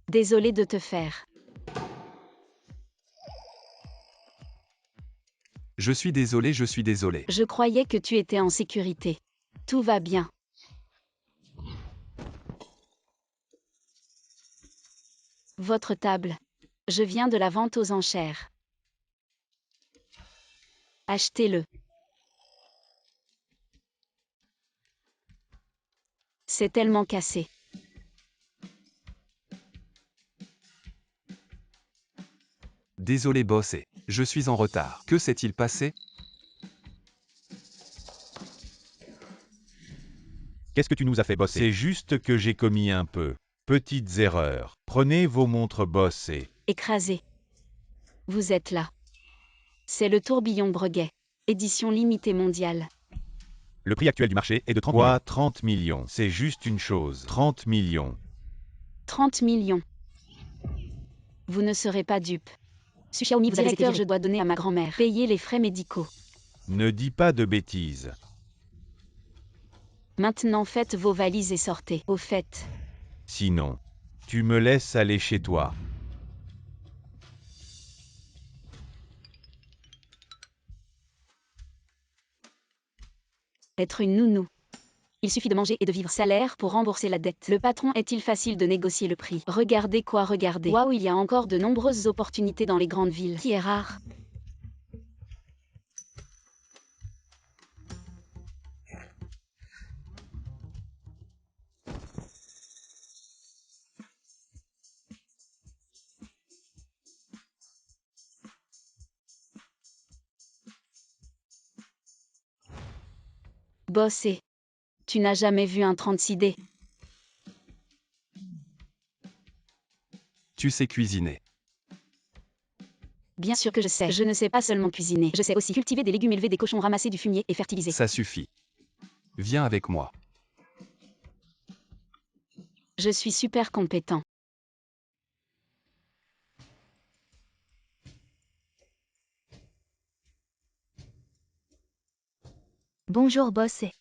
Désolé de te faire. Je suis désolé, je suis désolé. Je croyais que tu étais en sécurité. Tout va bien. Votre table. Je viens de la vente aux enchères. Achetez-le. C'est tellement cassé. Désolé boss et je suis en retard. Que s'est-il passé? Qu'est-ce que tu nous as fait bosser? C'est juste que j'ai commis un peu. Petites erreurs. Prenez vos montres boss et... Écrasé. Vous êtes là. C'est le tourbillon Breguet. Édition limitée mondiale. Le prix actuel du marché est de 30 millions. Quoi, 30 millions? C'est juste une chose. 30 millions. 30 millions. Vous ne serez pas dupe. Xiaomi, vous avez été Directeur, viré. je dois donner à ma grand-mère. Payer les frais médicaux. Ne dis pas de bêtises. Maintenant faites vos valises et sortez. Au fait. Sinon, tu me laisses aller chez toi. Être une nounou. Il suffit de manger et de vivre. Salaire pour rembourser la dette. Le patron est-il facile de négocier le prix? Regardez quoi regarder. Waouh, il y a encore de nombreuses opportunités dans les grandes villes. Qui est rare. Bosser. Tu n'as jamais vu un 36D? Tu sais cuisiner. Bien sûr que je sais. Je ne sais pas seulement cuisiner. Je sais aussi cultiver des légumes, élever des cochons, ramasser du fumier et fertiliser. Ça suffit. Viens avec moi. Je suis super compétent. Bonjour boss et...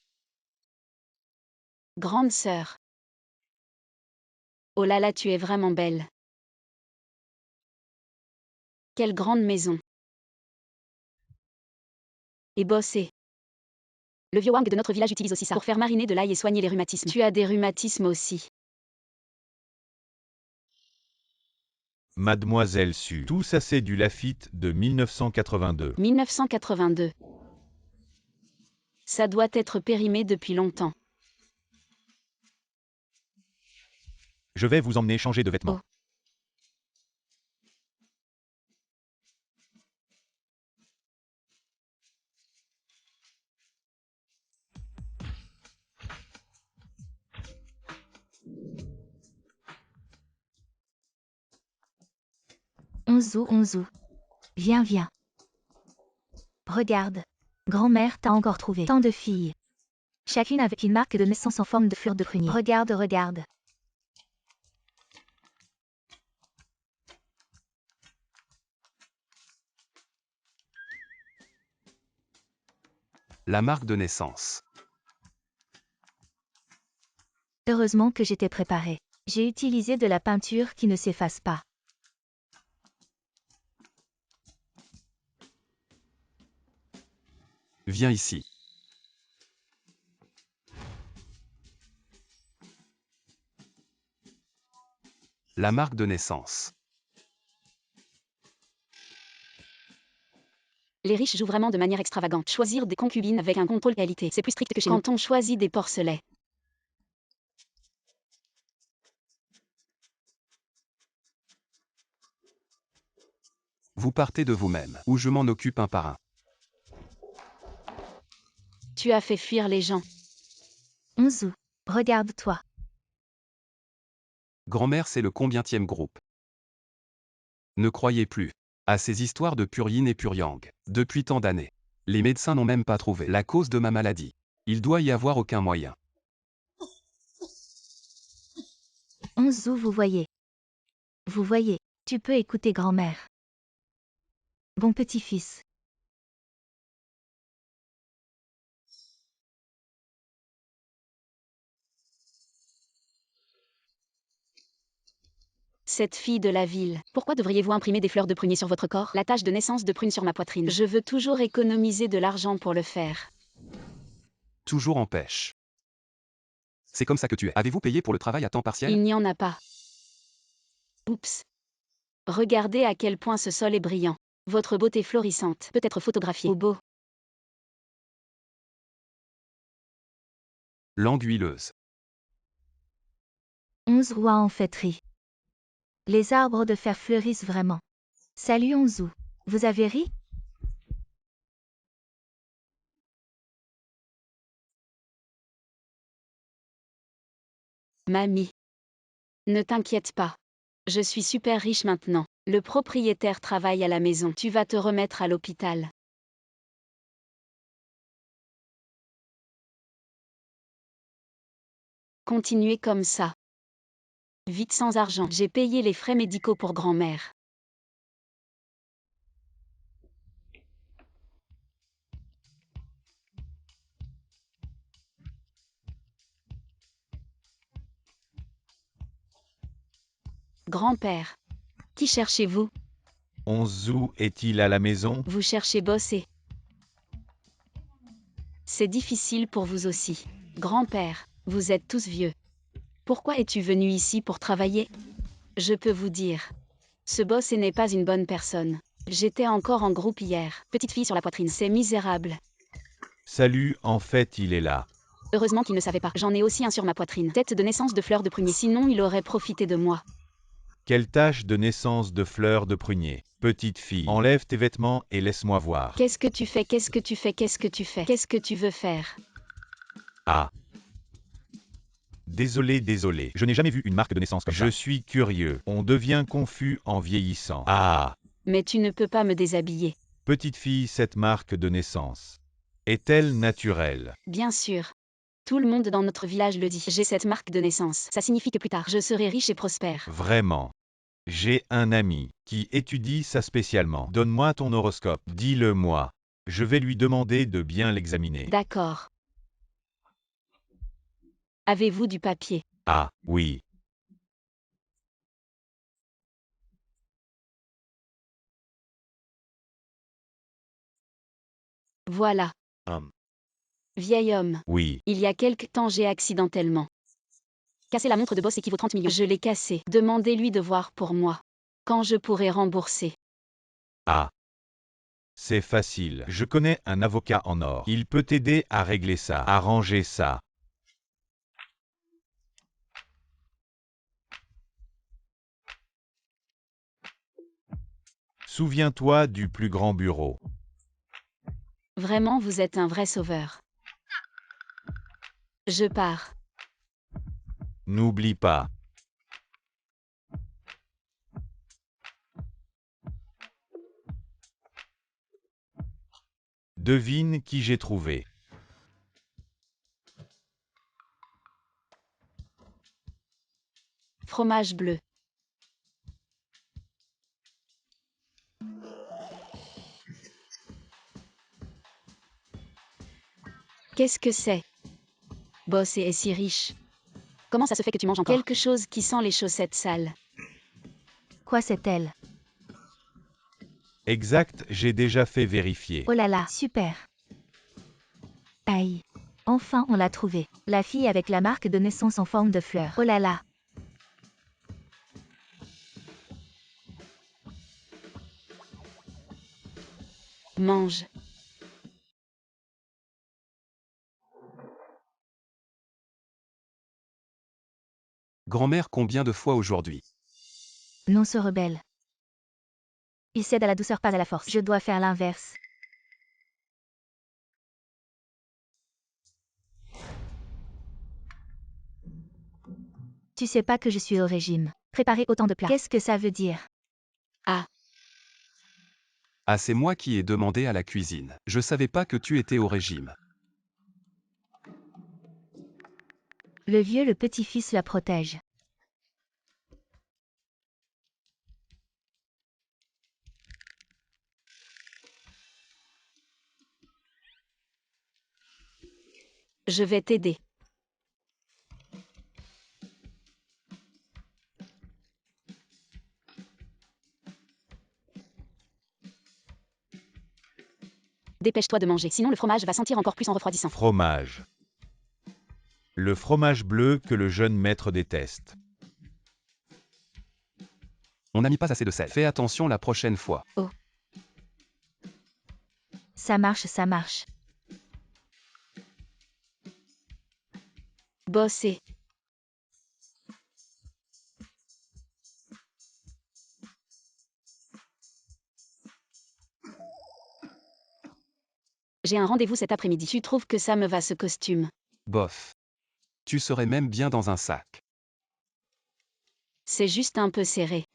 Grande sœur. Oh là là, tu es vraiment belle. Quelle grande maison. Et bosser. Le vieux Wang de notre village utilise aussi ça pour faire mariner de l'ail et soigner les rhumatismes. Tu as des rhumatismes aussi. Mademoiselle Su. Tout ça c'est du Lafite de 1982. 1982. Ça doit être périmé depuis longtemps. Je vais vous emmener changer de vêtements. Oh. Onzou. Viens, viens. Regarde. Grand-mère t'a encore trouvé. Tant de filles. Chacune avec une marque de naissance en forme de fleur de prunier. Regarde, regarde. La marque de naissance. Heureusement que j'étais préparée. J'ai utilisé de la peinture qui ne s'efface pas. Viens ici. La marque de naissance. Les riches jouent vraiment de manière extravagante. Choisir des concubines avec un contrôle qualité, c'est plus strict que chez nous. Quand on choisit des porcelets. Vous partez de vous-même, ou je m'en occupe un par un. Tu as fait fuir les gens. Onzou, regarde-toi. Grand-mère, c'est le combientième groupe? Ne croyez plus à ces histoires de Puryin et Puryang. Depuis tant d'années, les médecins n'ont même pas trouvé la cause de ma maladie. Il doit y avoir aucun moyen. Onzou, vous voyez. Vous voyez, tu peux écouter grand-mère. Bon petit-fils. Cette fille de la ville. Pourquoi devriez-vous imprimer des fleurs de prunier sur votre corps? La tache de naissance de prune sur ma poitrine. Je veux toujours économiser de l'argent pour le faire. Toujours en pêche. C'est comme ça que tu es. Avez-vous payé pour le travail à temps partiel? Il n'y en a pas. Oups. Regardez à quel point ce sol est brillant. Votre beauté florissante peut être photographiée au beau. Langue huileuse. 11 rois en fêterie. Les arbres de fer fleurissent vraiment. Salut Onzu. Vous avez ri? Mamie. Ne t'inquiète pas. Je suis super riche maintenant. Le propriétaire travaille à la maison. Tu vas te remettre à l'hôpital. Continuez comme ça. Vite sans argent. J'ai payé les frais médicaux pour grand-mère. Grand-père. Qui cherchez-vous? Onzu est-il à la maison? Vous cherchez bosser. C'est difficile pour vous aussi. Grand-père, vous êtes tous vieux. Pourquoi es-tu venu ici pour travailler? Je peux vous dire. Ce boss n'est pas une bonne personne. J'étais encore en groupe hier. Petite fille sur la poitrine, c'est misérable. Salut, en fait il est là. Heureusement qu'il ne savait pas. J'en ai aussi un sur ma poitrine. Tête de naissance de fleurs de prunier. Sinon, il aurait profité de moi. Quelle tache de naissance de fleurs de prunier. Petite fille, enlève tes vêtements et laisse-moi voir. Qu'est-ce que tu fais? Qu'est-ce que tu fais? Qu'est-ce que tu fais? Qu'est-ce que tu veux faire? Ah. Désolé, désolé. Je n'ai jamais vu une marque de naissance comme ça. Je suis curieux. On devient confus en vieillissant. Ah. Mais tu ne peux pas me déshabiller. Petite fille, cette marque de naissance est-elle naturelle? Bien sûr. Tout le monde dans notre village le dit. J'ai cette marque de naissance. Ça signifie que plus tard, je serai riche et prospère. Vraiment. J'ai un ami qui étudie ça spécialement. Donne-moi ton horoscope. Dis-le-moi. Je vais lui demander de bien l'examiner. D'accord. Avez-vous du papier? Ah, oui. Voilà. Vieil homme. Oui. Il y a quelque temps, j'ai accidentellement cassé la montre de boss et qui vaut 30 millions. Je l'ai cassée. Demandez-lui de voir pour moi. Quand je pourrai rembourser. Ah. C'est facile. Je connais un avocat en or. Il peut t'aider à régler ça, arranger ça. Souviens-toi du plus grand bureau. Vraiment, vous êtes un vrai sauveur. Je pars. N'oublie pas. Devine qui j'ai trouvé. Fromage bleu. Qu'est-ce que c'est? Boss est si riche. Comment ça se fait que tu manges encore? Quelque chose qui sent les chaussettes sales. Quoi c'est-elle? Exact, j'ai déjà fait vérifier. Oh là là, super. Aïe. Enfin on l'a trouvée. La fille avec la marque de naissance en forme de fleur. Oh là là. Mange. Grand-mère combien de fois aujourd'hui? Non se rebelle. Il cède à la douceur, pas à la force. Je dois faire l'inverse. Tu sais pas que je suis au régime. Préparer autant de plats. Qu'est-ce que ça veut dire? Ah. Ah, c'est moi qui ai demandé à la cuisine. Je savais pas que tu étais au régime. Le vieux, le petit-fils la protège. Je vais t'aider. Dépêche-toi de manger, sinon le fromage va sentir encore plus en refroidissant. Fromage. Le fromage bleu que le jeune maître déteste. On n'a mis pas assez de sel. Fais attention la prochaine fois. Ça marche, ça marche. Bosser. J'ai un rendez-vous cet après-midi. Tu trouves que ça me va ce costume? Bof. Tu serais même bien dans un sac. C'est juste un peu serré.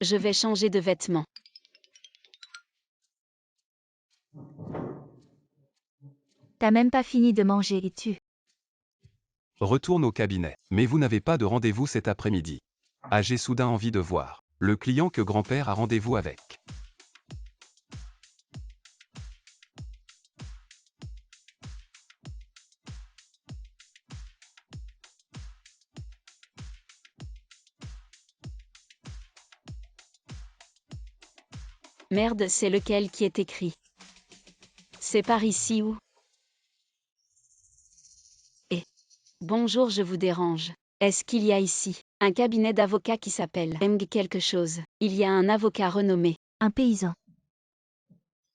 Je vais changer de vêtements. T'as même pas fini de manger et tu... Retourne au cabinet. Mais vous n'avez pas de rendez-vous cet après-midi. Ah, j'ai soudain envie de voir le client que grand-père a rendez-vous avec. Merde, c'est lequel qui est écrit? C'est par ici ou? Bonjour, je vous dérange. Est-ce qu'il y a ici un cabinet d'avocats qui s'appelle Eng quelque chose? Il y a un avocat renommé. Un paysan.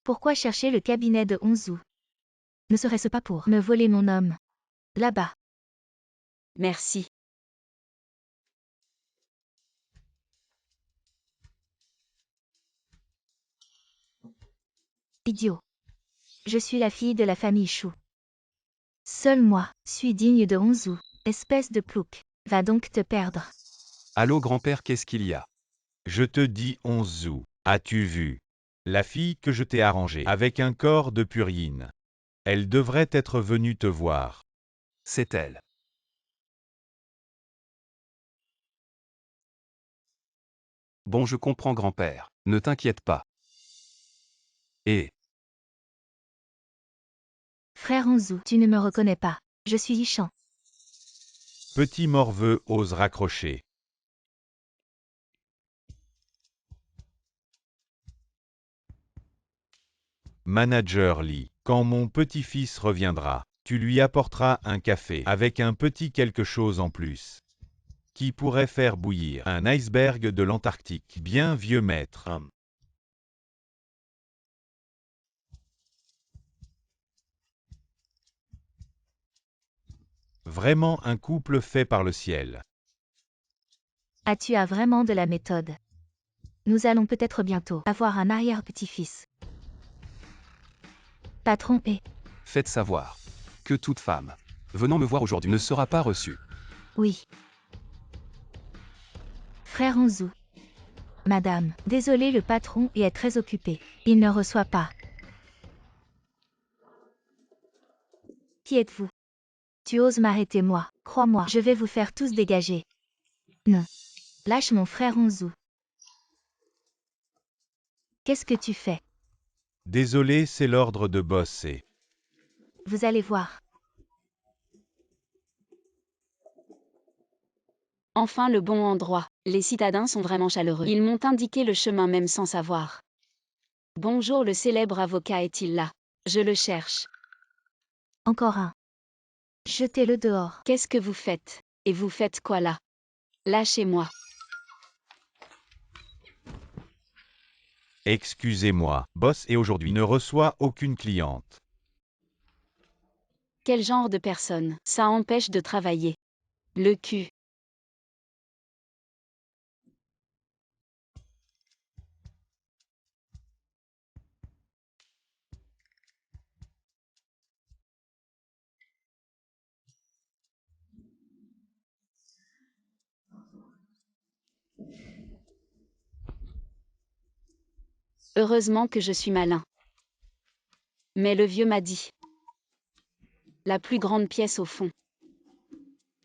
Pourquoi chercher le cabinet de Onzu? Ne serait-ce pas pour me voler mon homme? Là-bas. Merci. Idiot. Je suis la fille de la famille Chou. Seul moi suis digne de Onzu, espèce de plouc. Va donc te perdre. Allô grand-père, qu'est-ce qu'il y a? Je te dis Onzu. As-tu vu? La fille que je t'ai arrangée avec un corps de purine. Elle devrait être venue te voir. C'est elle. Bon, je comprends grand-père. Ne t'inquiète pas. Et Frère Onzu, tu ne me reconnais pas. Je suis Yichan. Petit morveux ose raccrocher. Manager Lee, quand mon petit-fils reviendra, tu lui apporteras un café avec un petit quelque chose en plus. Qui pourrait faire bouillir un iceberg de l'Antarctique. Bien vieux maître. Vraiment un couple fait par le ciel. Ah, tu as vraiment de la méthode. Nous allons peut-être bientôt avoir un arrière-petit-fils. Patron et... faites savoir que toute femme venant me voir aujourd'hui ne sera pas reçue. Oui. Frère Onzu. Madame, désolé, le patron est très occupé. Il ne reçoit pas. Qui êtes-vous? Tu oses m'arrêter moi? Crois-moi, je vais vous faire tous dégager. Non. Lâche mon frère Onzu. Qu'est-ce que tu fais? Désolé, c'est l'ordre de bosser. Vous allez voir. Enfin le bon endroit. Les citadins sont vraiment chaleureux. Ils m'ont indiqué le chemin même sans savoir. Bonjour, le célèbre avocat est-il là? Je le cherche. Encore un. Jetez-le dehors. Qu'est-ce que vous faites? Et vous faites quoi là? Lâchez-moi. Excusez-moi, boss et aujourd'hui ne reçoit aucune cliente. Quel genre de personne? Ça empêche de travailler. Le cul. Heureusement que je suis malin. Mais le vieux m'a dit. La plus grande pièce au fond.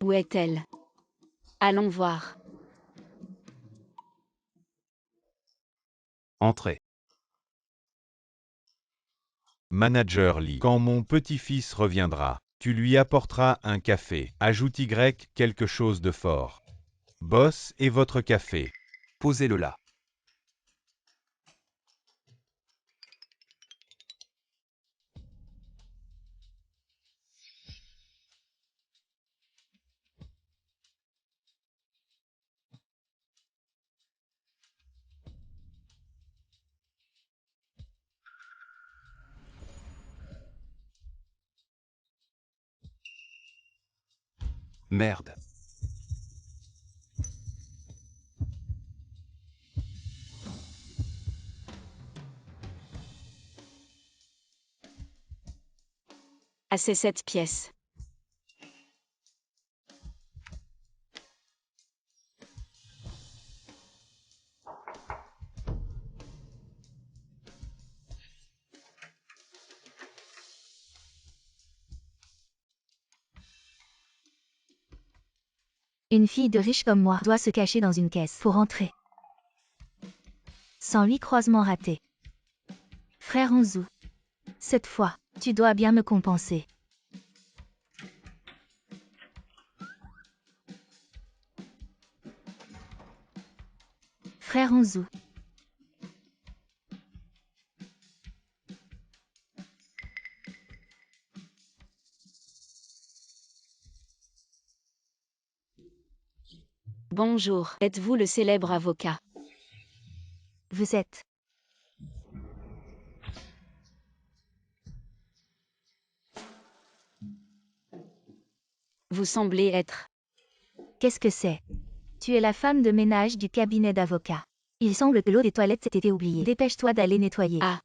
Où est-elle? Allons voir. Entrez. Manager Lee, quand mon petit-fils reviendra, tu lui apporteras un café. Ajoute Y quelque chose de fort. Boss et votre café. Posez-le là. Merde. Ah, c'est cette pièce. Une fille de riche comme moi doit se cacher dans une caisse pour entrer. 108 croisements ratés. Frère Onzu. Cette fois, tu dois bien me compenser. Frère Onzu. Bonjour, êtes-vous le célèbre avocat? Vous êtes. Vous semblez être. Qu'est-ce que c'est? Tu es la femme de ménage du cabinet d'avocat. Il semble que l'eau des toilettes s'est été oubliée. Dépêche-toi d'aller nettoyer. Ah.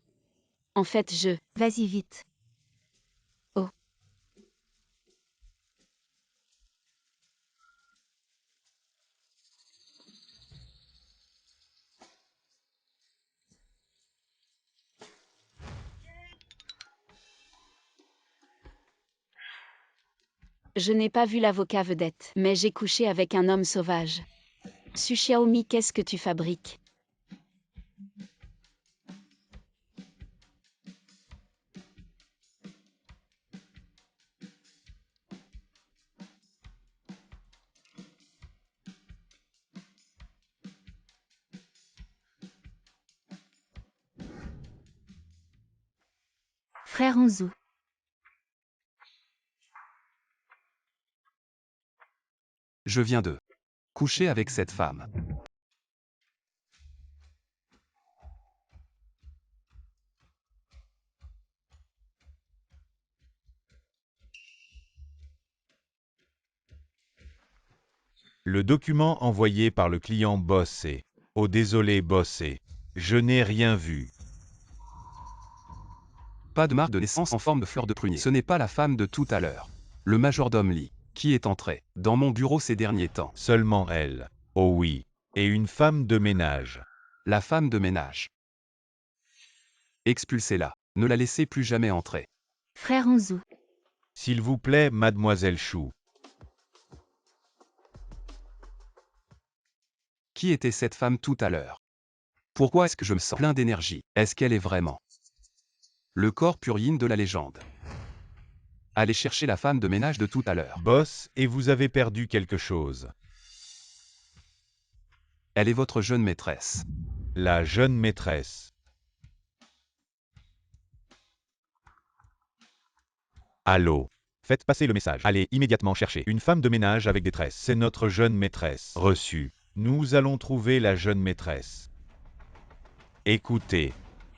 En fait, Vas-y vite. Oh. Je n'ai pas vu l'avocat vedette, mais j'ai couché avec un homme sauvage. Su Xiaomi, qu'est-ce que tu fabriques? Frère Onzu. Je viens de coucher avec cette femme. Le document envoyé par le client Boss est. Oh désolé Boss et. Je n'ai rien vu. Pas de marque de naissance en forme de fleur de prunier. Ce n'est pas la femme de tout à l'heure. Le majordome Lee, qui est entré dans mon bureau ces derniers temps. Seulement elle. Oh oui. Et une femme de ménage. La femme de ménage. Expulsez-la. Ne la laissez plus jamais entrer. Frère Onzu. S'il vous plaît, mademoiselle Chou. Qui était cette femme tout à l'heure? Pourquoi est-ce que je me sens plein d'énergie? Est-ce qu'elle est vraiment le corps pur yin de la légende? Allez chercher la femme de ménage de tout à l'heure. Boss, et vous avez perdu quelque chose. Elle est votre jeune maîtresse. La jeune maîtresse. Allô. Faites passer le message. Allez immédiatement chercher une femme de ménage avec détresse. C'est notre jeune maîtresse. Reçu. Nous allons trouver la jeune maîtresse. Écoutez.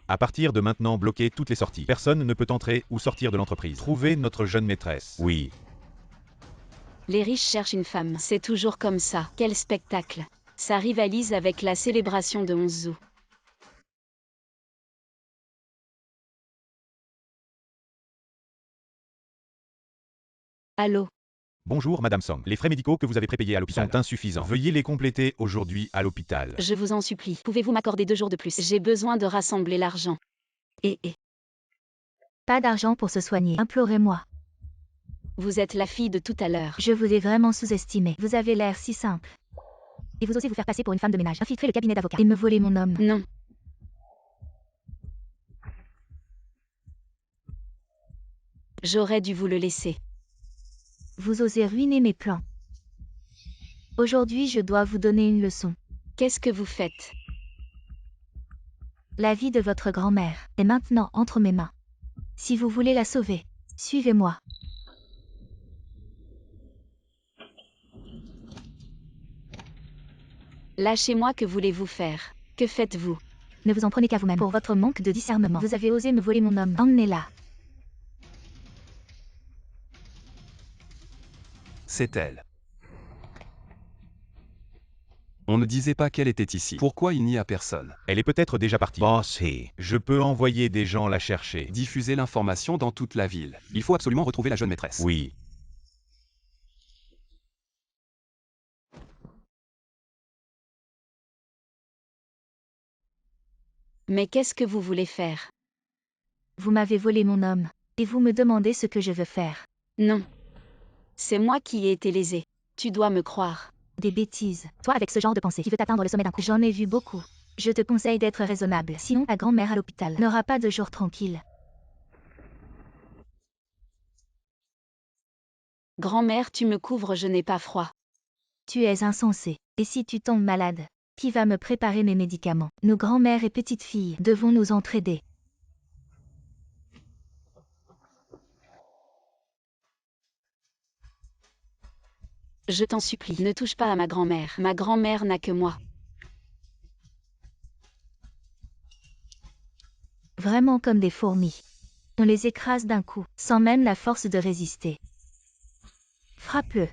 À partir de maintenant, bloquez toutes les sorties. Personne ne peut entrer ou sortir de l'entreprise. Trouvez notre jeune maîtresse. Oui. Les riches cherchent une femme. C'est toujours comme ça. Quel spectacle. Ça rivalise avec la célébration de Onzu. Allô? Bonjour Madame Song. Les frais médicaux que vous avez prépayés à l'hôpital sont insuffisants. Veuillez les compléter aujourd'hui à l'hôpital. Je vous en supplie. Pouvez-vous m'accorder 2 jours de plus? J'ai besoin de rassembler l'argent. Et. Pas d'argent pour se soigner. Implorez-moi. Vous êtes la fille de tout à l'heure. Je vous ai vraiment sous-estimé. Vous avez l'air si simple. Et vous osez vous faire passer pour une femme de ménage. Infiltrer le cabinet d'avocat. Et me voler mon homme. Non. J'aurais dû vous le laisser. Vous osez ruiner mes plans. Aujourd'hui, je dois vous donner une leçon. Qu'est-ce que vous faites? La vie de votre grand-mère est maintenant entre mes mains. Si vous voulez la sauver, suivez-moi. Lâchez-moi, que voulez-vous faire? Que faites-vous? Ne vous en prenez qu'à vous-même pour votre manque de discernement. Vous avez osé me voler mon homme. Emmenez-la. C'est elle. On ne disait pas qu'elle était ici. Pourquoi il n'y a personne? Elle est peut-être déjà partie. Bossy, je peux envoyer des gens la chercher. Diffuser l'information dans toute la ville. Il faut absolument retrouver la jeune maîtresse. Oui. Mais qu'est-ce que vous voulez faire? Vous m'avez volé mon homme. Et vous me demandez ce que je veux faire. Non. C'est moi qui ai été lésée. Tu dois me croire. Des bêtises. Toi avec ce genre de pensée qui veut atteindre le sommet d'un coup. J'en ai vu beaucoup. Je te conseille d'être raisonnable. Sinon ta grand-mère à l'hôpital n'aura pas de jour tranquille. Grand-mère, tu me couvres, je n'ai pas froid. Tu es insensé. Et si tu tombes malade, qui va me préparer mes médicaments? Nos grand-mères et petites filles devons nous entraider. Je t'en supplie, ne touche pas à ma grand-mère. Ma grand-mère n'a que moi. Vraiment comme des fourmis. On les écrase d'un coup, sans même la force de résister. Frappe-le.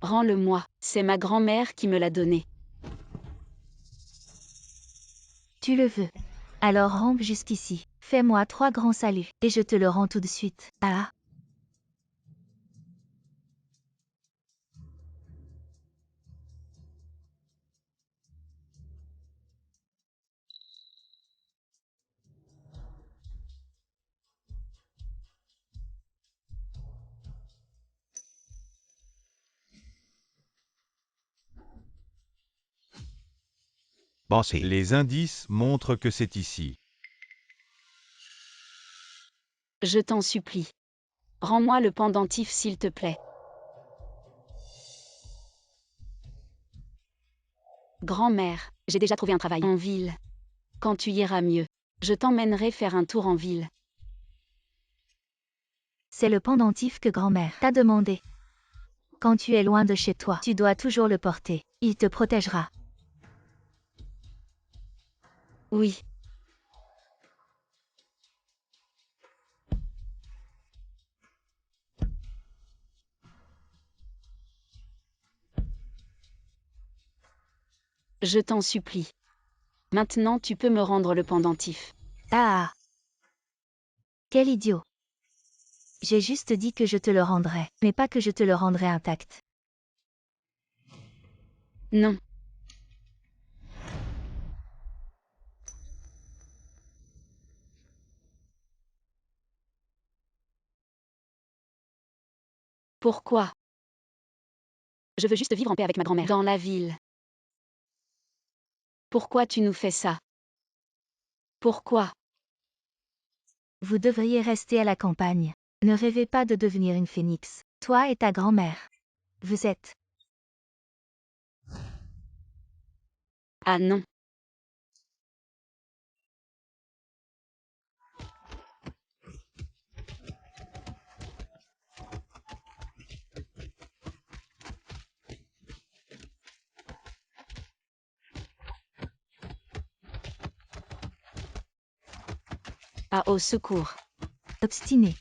Rends-le-moi, c'est ma grand-mère qui me l'a donné. Tu le veux. Alors rampe jusqu'ici. Fais-moi 3 grands saluts, et je te le rends tout de suite. Ah. Bossy. Les indices montrent que c'est ici. Je t'en supplie. Rends-moi le pendentif s'il te plaît. Grand-mère, j'ai déjà trouvé un travail en ville. Quand tu iras mieux, je t'emmènerai faire un tour en ville. C'est le pendentif que grand-mère t'a demandé. Quand tu es loin de chez toi, tu dois toujours le porter. Il te protégera. Oui. Je t'en supplie. Maintenant tu peux me rendre le pendentif. Ah. Quel idiot. J'ai juste dit que je te le rendrais, mais pas que je te le rendrais intact. Non. Pourquoi? Je veux juste vivre en paix avec ma grand-mère. Dans la ville. Pourquoi tu nous fais ça? Pourquoi? Vous devriez rester à la campagne. Ne rêvez pas de devenir une phénix. Toi et ta grand-mère. Vous êtes. Ah non. Ah, au secours. Obstiné.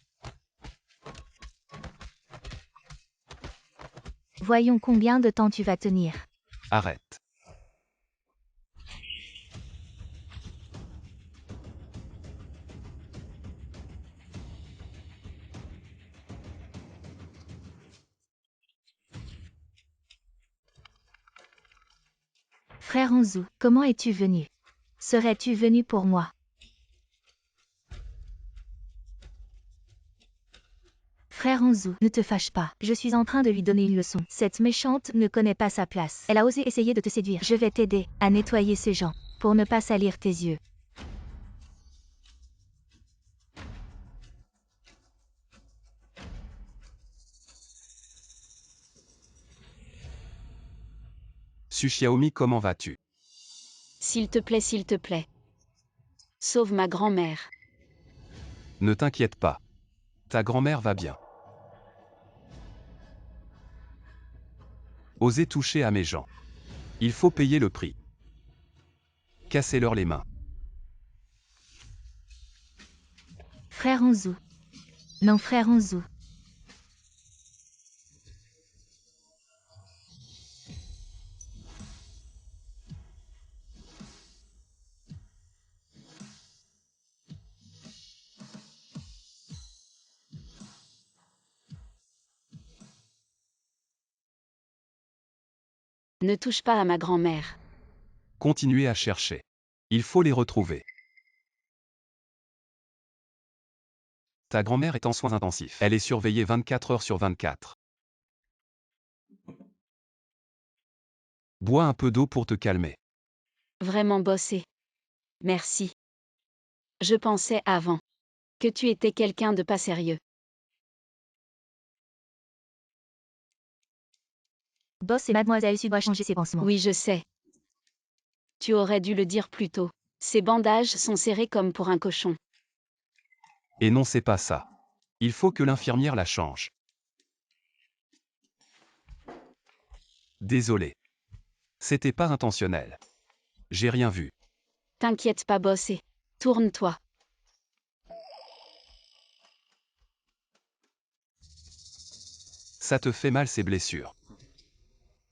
Voyons combien de temps tu vas tenir. Arrête. Frère Anzu, comment es-tu venu? Serais-tu venu pour moi? Frère Anzu, ne te fâche pas. Je suis en train de lui donner une leçon. Cette méchante ne connaît pas sa place. Elle a osé essayer de te séduire. Je vais t'aider à nettoyer ces gens pour ne pas salir tes yeux. Su Xiaomi, comment vas-tu? S'il te plaît, s'il te plaît. Sauve ma grand-mère. Ne t'inquiète pas. Ta grand-mère va bien. Osez toucher à mes gens. Il faut payer le prix. Cassez-leur les mains. Frère Anzu. Non, frère Anzu. Ne touche pas à ma grand-mère. Continuez à chercher. Il faut les retrouver. Ta grand-mère est en soins intensifs. Elle est surveillée 24 heures sur 24. Bois un peu d'eau pour te calmer. Vraiment bossé. Merci. Je pensais avant que tu étais quelqu'un de pas sérieux. Boss et Mademoiselle Su doivent changer ses pansements. Oui, je sais. Tu aurais dû le dire plus tôt. Ces bandages sont serrés comme pour un cochon. Et non, c'est pas ça. Il faut que l'infirmière la change. Désolé. C'était pas intentionnel. J'ai rien vu. T'inquiète pas, bossé. Tourne-toi. Ça te fait mal ces blessures.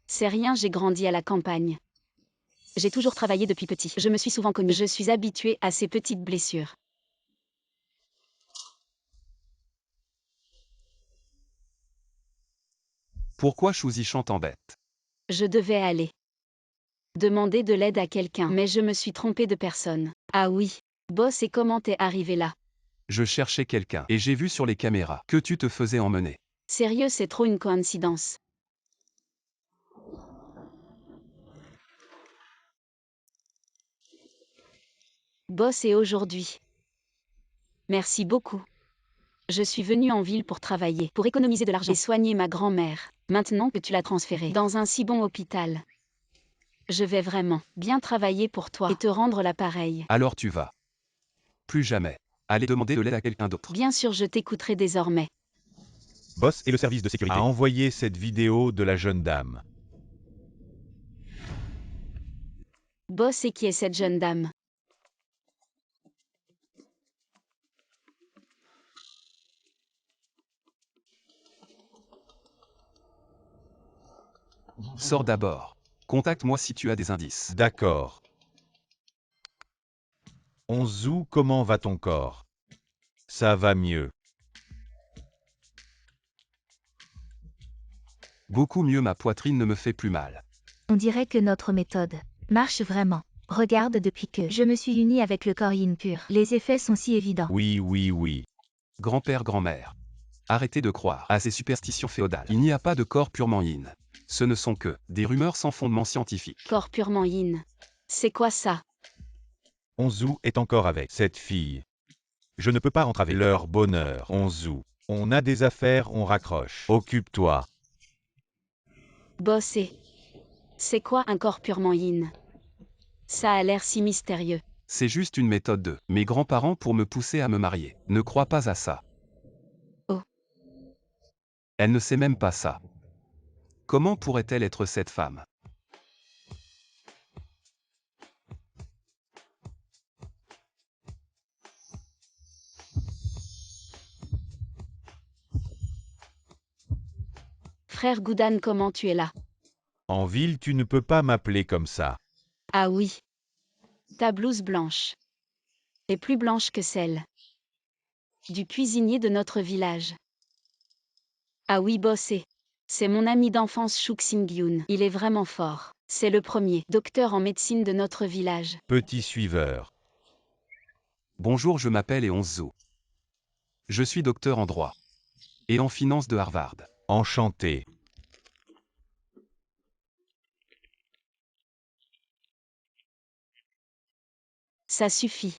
C'est rien, j'ai grandi à la campagne. J'ai toujours travaillé depuis petit. Je me suis souvent connue. Je suis habituée à ces petites blessures. Pourquoi Chouzichan t'embête? Je devais aller demander de l'aide à quelqu'un, mais je me suis trompée de personne. Ah oui. Boss, et comment t'es arrivé là? Je cherchais quelqu'un et j'ai vu sur les caméras que tu te faisais emmener. Sérieux, c'est trop une coïncidence. Boss, et aujourd'hui. Merci beaucoup. Je suis venue en ville pour travailler, pour économiser de l'argent et soigner ma grand-mère, maintenant que tu l'as transférée dans un si bon hôpital. Je vais vraiment bien travailler pour toi et te rendre l'appareil. Alors tu vas. Plus jamais. Aller demander de l'aide à quelqu'un d'autre. Bien sûr, je t'écouterai désormais. Boss et le service de sécurité a envoyé cette vidéo de la jeune dame. Boss, et qui est cette jeune dame? Sors d'abord. Contacte-moi si tu as des indices. D'accord. Anzu, comment va ton corps? Ça va mieux. Beaucoup mieux, ma poitrine ne me fait plus mal. On dirait que notre méthode marche vraiment. Regarde, depuis que je me suis unie avec le corps yin pur, les effets sont si évidents. Oui, oui, oui. Grand-père, grand-mère. Arrêtez de croire à ces superstitions féodales. Il n'y a pas de corps purement yin. Ce ne sont que des rumeurs sans fondement scientifique. Corps purement yin. C'est quoi ça? Anzu est encore avec cette fille. Je ne peux pas entraver leur bonheur. Anzu, on a des affaires, on raccroche. Occupe-toi. Boss, et c'est quoi un corps purement yin? Ça a l'air si mystérieux. C'est juste une méthode de mes grands-parents pour me pousser à me marier. Ne crois pas à ça. Oh. Elle ne sait même pas ça. Comment pourrait-elle être cette femme? Frère Goudan, comment tu es là? En ville, tu ne peux pas m'appeler comme ça. Ah oui. Ta blouse blanche est plus blanche que celle du cuisinier de notre village. Ah oui, bossé. C'est mon ami d'enfance Shuk Sing-gyun. Il est vraiment fort. C'est le premier docteur en médecine de notre village. Petit suiveur. Bonjour, je m'appelle Eonzo. Je suis docteur en droit. Et en finance de Harvard. Enchanté. Ça suffit.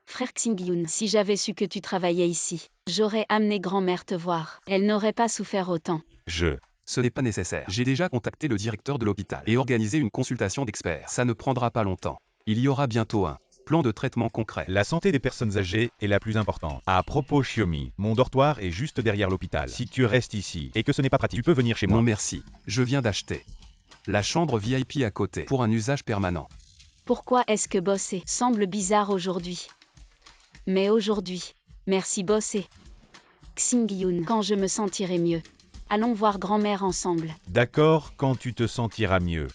Frère Xingyun, si j'avais su que tu travaillais ici, j'aurais amené grand-mère te voir. Elle n'aurait pas souffert autant. Ce n'est pas nécessaire. J'ai déjà contacté le directeur de l'hôpital et organisé une consultation d'experts. Ça ne prendra pas longtemps. Il y aura bientôt un plan de traitement concret. La santé des personnes âgées est la plus importante. À propos, Xiaomi, mon dortoir est juste derrière l'hôpital. Si tu restes ici et que ce n'est pas pratique, tu peux venir chez moi. Non merci. Je viens d'acheter la chambre VIP à côté pour un usage permanent. Pourquoi est-ce que bosser semble bizarre aujourd'hui? Mais aujourd'hui, merci bosser. Xingyun, quand je me sentirai mieux. Allons voir grand-mère ensemble. D'accord, quand tu te sentiras mieux.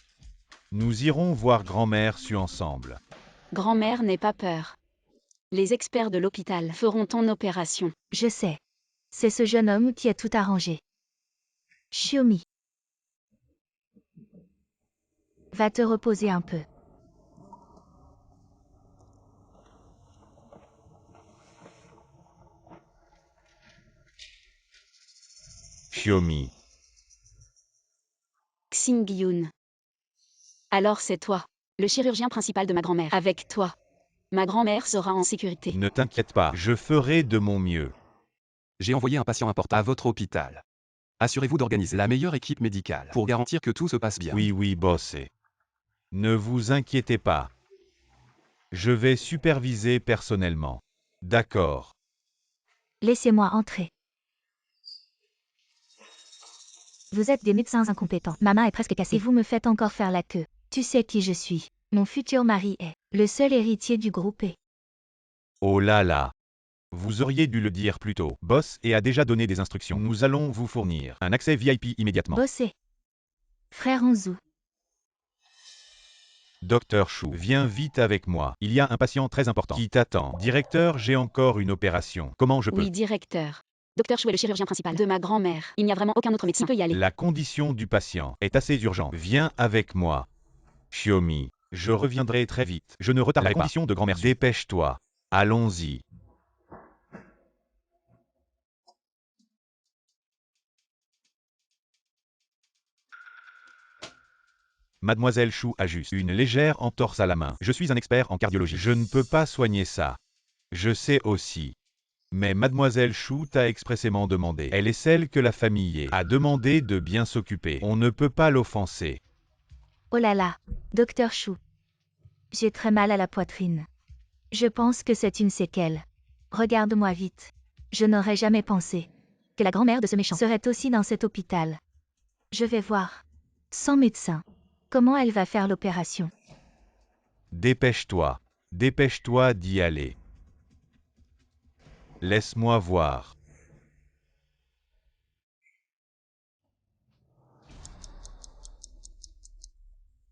Nous irons voir grand-mère Su ensemble. Grand-mère n'aie pas peur. Les experts de l'hôpital feront ton opération. Je sais. C'est ce jeune homme qui a tout arrangé. Xiaomi. Va te reposer un peu. Xiaomi. Xingyun. Alors c'est toi, le chirurgien principal de ma grand-mère. Avec toi, ma grand-mère sera en sécurité. Ne t'inquiète pas, je ferai de mon mieux. J'ai envoyé un patient important à votre hôpital. Assurez-vous d'organiser la meilleure équipe médicale pour garantir que tout se passe bien. Oui, bossé. Ne vous inquiétez pas. Je vais superviser personnellement. D'accord. Laissez-moi entrer. Vous êtes des médecins incompétents. Ma main est presque cassée. Et vous me faites encore faire la queue. Tu sais qui je suis. Mon futur mari est le seul héritier du groupe E. Oh là là. Vous auriez dû le dire plus tôt. Boss et a déjà donné des instructions. Nous allons vous fournir un accès VIP immédiatement. Bossé. Frère Onzu. Docteur Chou, viens vite avec moi. Il y a un patient très important qui t'attend. Directeur, j'ai encore une opération. Comment je peux? Oui, directeur. Docteur Chou est le chirurgien principal de ma grand-mère. Il n'y a vraiment aucun autre médecin qui peut y aller. La condition du patient est assez urgente. Viens avec moi. Xiaomi, je reviendrai très vite. Je ne retarderai pas. La condition de grand-mère. Dépêche-toi. Allons-y. Mademoiselle Chou a juste une légère entorse à la main. Je suis un expert en cardiologie. Je ne peux pas soigner ça. Je sais aussi. Mais Mademoiselle Chou t'a expressément demandé. Elle est celle que la famille a demandé de bien s'occuper. On ne peut pas l'offenser. Oh là là, Docteur Chou. J'ai très mal à la poitrine. Je pense que c'est une séquelle. Regarde-moi vite. Je n'aurais jamais pensé que la grand-mère de ce méchant serait aussi dans cet hôpital. Je vais voir. Sans médecin. Comment elle va faire l'opération? Dépêche-toi. Dépêche-toi d'y aller. Laisse-moi voir.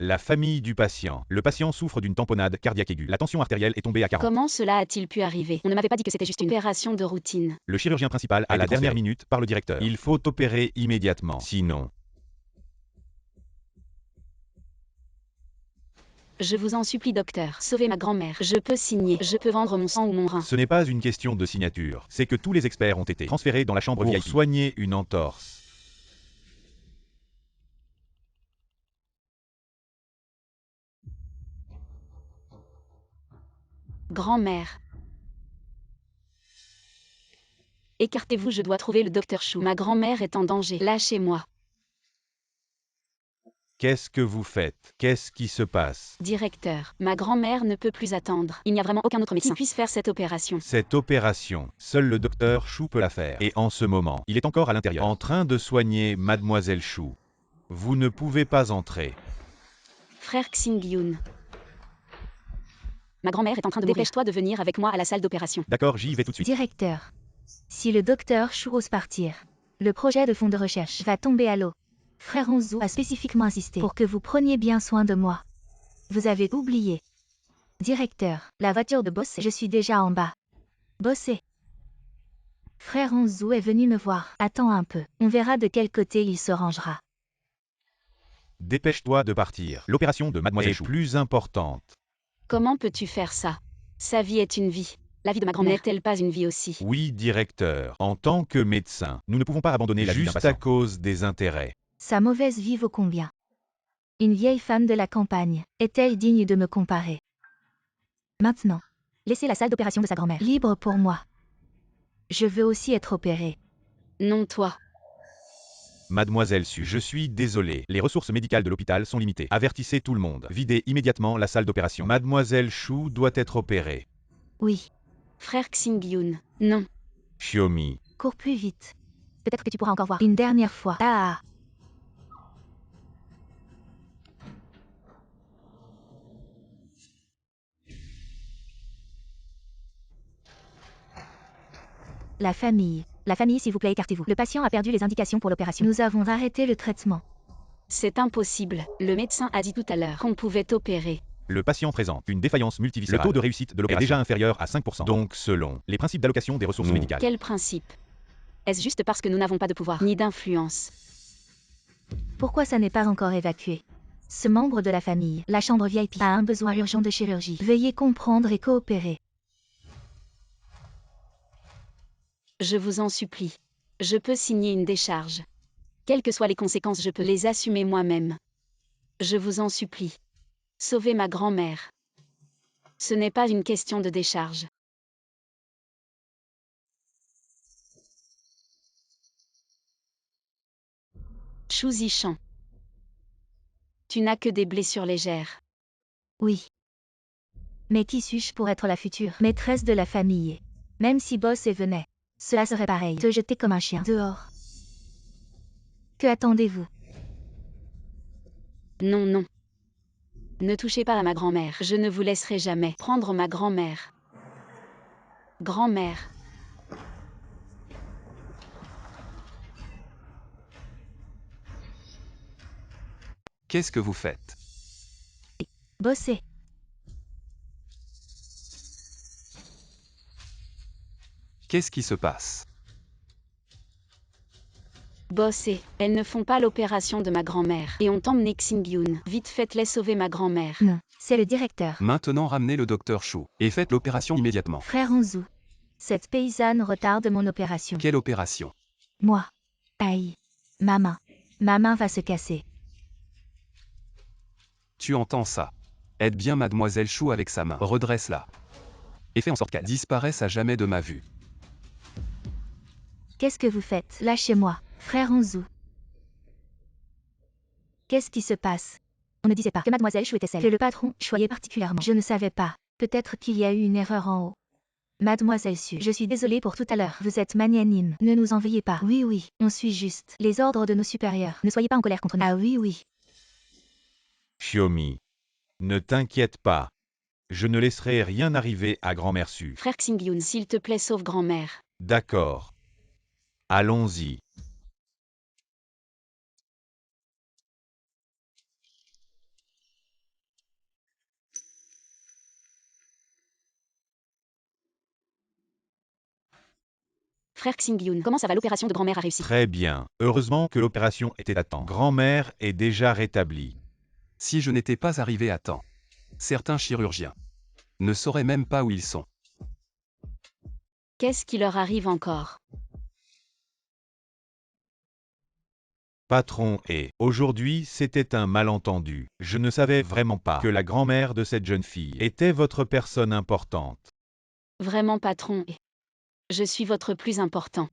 La famille du patient. Le patient souffre d'une tamponnade cardiaque aiguë. La tension artérielle est tombée à 40. Comment cela a-t-il pu arriver? On ne m'avait pas dit que c'était juste une opération de routine. Le chirurgien principal à la dernière minute par le directeur. Il faut opérer immédiatement. Sinon, Je vous en supplie, docteur. Sauvez ma grand-mère. Je peux signer. Je peux vendre mon sang ou mon rein. ce n'est pas une question de signature. C'est que tous les experts ont été transférés dans la chambre VIP pour soigner une entorse. Grand-mère. Écartez-vous, je dois trouver le docteur Chou. Ma grand-mère est en danger. Lâchez-moi. Qu'est-ce que vous faites? Qu'est-ce qui se passe? Directeur, ma grand-mère ne peut plus attendre. Il n'y a vraiment aucun autre médecin qui puisse faire cette opération. Cette opération, seul le docteur Chou peut la faire. Et en ce moment, il est encore à l'intérieur, en train de soigner Mademoiselle Chou. Vous ne pouvez pas entrer. Frère Xingyun. Ma grand-mère est en train de mourir. Dépêche-toi de venir avec moi à la salle d'opération. D'accord, j'y vais tout de suite. Directeur. Si le docteur Chou ose partir, le projet de fonds de recherche va tomber à l'eau. Frère Onzu a spécifiquement insisté pour que vous preniez bien soin de moi. Vous avez oublié. Directeur, la voiture de Bossé, je suis déjà en bas. Bossé. Frère Onzu est venu me voir. Attends un peu. On verra de quel côté il se rangera. Dépêche-toi de partir. L'opération de Mademoiselle Chou est plus importante. Comment peux-tu faire ça? Sa vie est une vie. La vie de ma grand-mère n'est-elle pas une vie aussi? Oui, directeur. En tant que médecin, nous ne pouvons pas abandonner la vie d'un Juste patient. Juste à cause des intérêts. Sa mauvaise vie vaut combien? Une vieille femme de la campagne, est-elle digne de me comparer? Maintenant, laissez la salle d'opération de sa grand-mère libre pour moi. Je veux aussi être opérée. Non, toi. Mademoiselle Su, je suis désolé. Les ressources médicales de l'hôpital sont limitées. Avertissez tout le monde. Videz immédiatement la salle d'opération. Mademoiselle Shu doit être opérée. Oui, Frère Xingyun. Non. Xiomi. cours plus vite. Peut-être que tu pourras encore voir une dernière fois. Ah. La famille. La famille, s'il vous plaît, écartez-vous. Le patient a perdu les indications pour l'opération. Nous avons arrêté le traitement. C'est impossible. Le médecin a dit tout à l'heure qu'on pouvait opérer. Le patient présente une défaillance multiviscérale. Le taux de réussite de l'opération est déjà inférieur à 5%. Donc, selon les principes d'allocation des ressources médicales. Quel principe? Est-ce juste parce que nous n'avons pas de pouvoir ni d'influence? Pourquoi ça n'est pas encore évacué? Ce membre de la famille, la chambre VIP, a un besoin urgent de chirurgie. Veuillez comprendre et coopérer. Je vous en supplie. Je peux signer une décharge. Quelles que soient les conséquences, je peux les assumer moi-même. Je vous en supplie. Sauvez ma grand-mère. Ce n'est pas une question de décharge. Xu Zishan. Tu n'as que des blessures légères. Oui. Mais qui suis-je pour être la future maîtresse de la famille? Même si Boss et venait, cela serait pareil. Te jeter comme un chien dehors. Que attendez-vous? Non, non. Ne touchez pas à ma grand-mère. Je ne vous laisserai jamais prendre ma grand-mère. Grand-mère. Qu'est-ce que vous faites? Bosser. Qu'est-ce qui se passe? Boss, elles ne font pas l'opération de ma grand-mère. Et ont emmené Xingyun. Vite faites-les sauver ma grand-mère. Non, c'est le directeur. Maintenant ramenez le docteur Shu et faites l'opération immédiatement. Frère Onzu. Cette paysanne retarde mon opération. Quelle opération? Moi. Aïe. Ma main. Ma main va se casser. Tu entends ça? Aide bien mademoiselle Shu avec sa main. Redresse-la. Et fais en sorte qu'elle disparaisse à jamais de ma vue. Qu'est-ce que vous faites? Lâchez-moi. Frère Onzu. Qu'est-ce qui se passe? On ne disait pas que mademoiselle Chou était celle que le patron choyait particulièrement. Je ne savais pas. Peut-être qu'il y a eu une erreur en haut. Mademoiselle Su, je suis désolée pour tout à l'heure. Vous êtes magnanime. Ne nous en veuillez pas. Oui, oui, on suit juste les ordres de nos supérieurs. Ne soyez pas en colère contre nous. Ah oui, oui. Xiomi. Ne t'inquiète pas. Je ne laisserai rien arriver à grand-mère Su. Frère Xingyun, s'il te plaît, sauve grand-mère. D'accord. Allons-y. Frère Xingyun, comment ça va? L'opération de grand-mère a réussi? Très bien. Heureusement que l'opération était à temps. Grand-mère est déjà rétablie. Si je n'étais pas arrivé à temps, certains chirurgiens ne sauraient même pas où ils sont. Qu'est-ce qui leur arrive encore? Patron et aujourd'hui c'était un malentendu. Je ne savais vraiment pas que la grand-mère de cette jeune fille était votre personne importante. Vraiment, patron. Je suis votre plus important.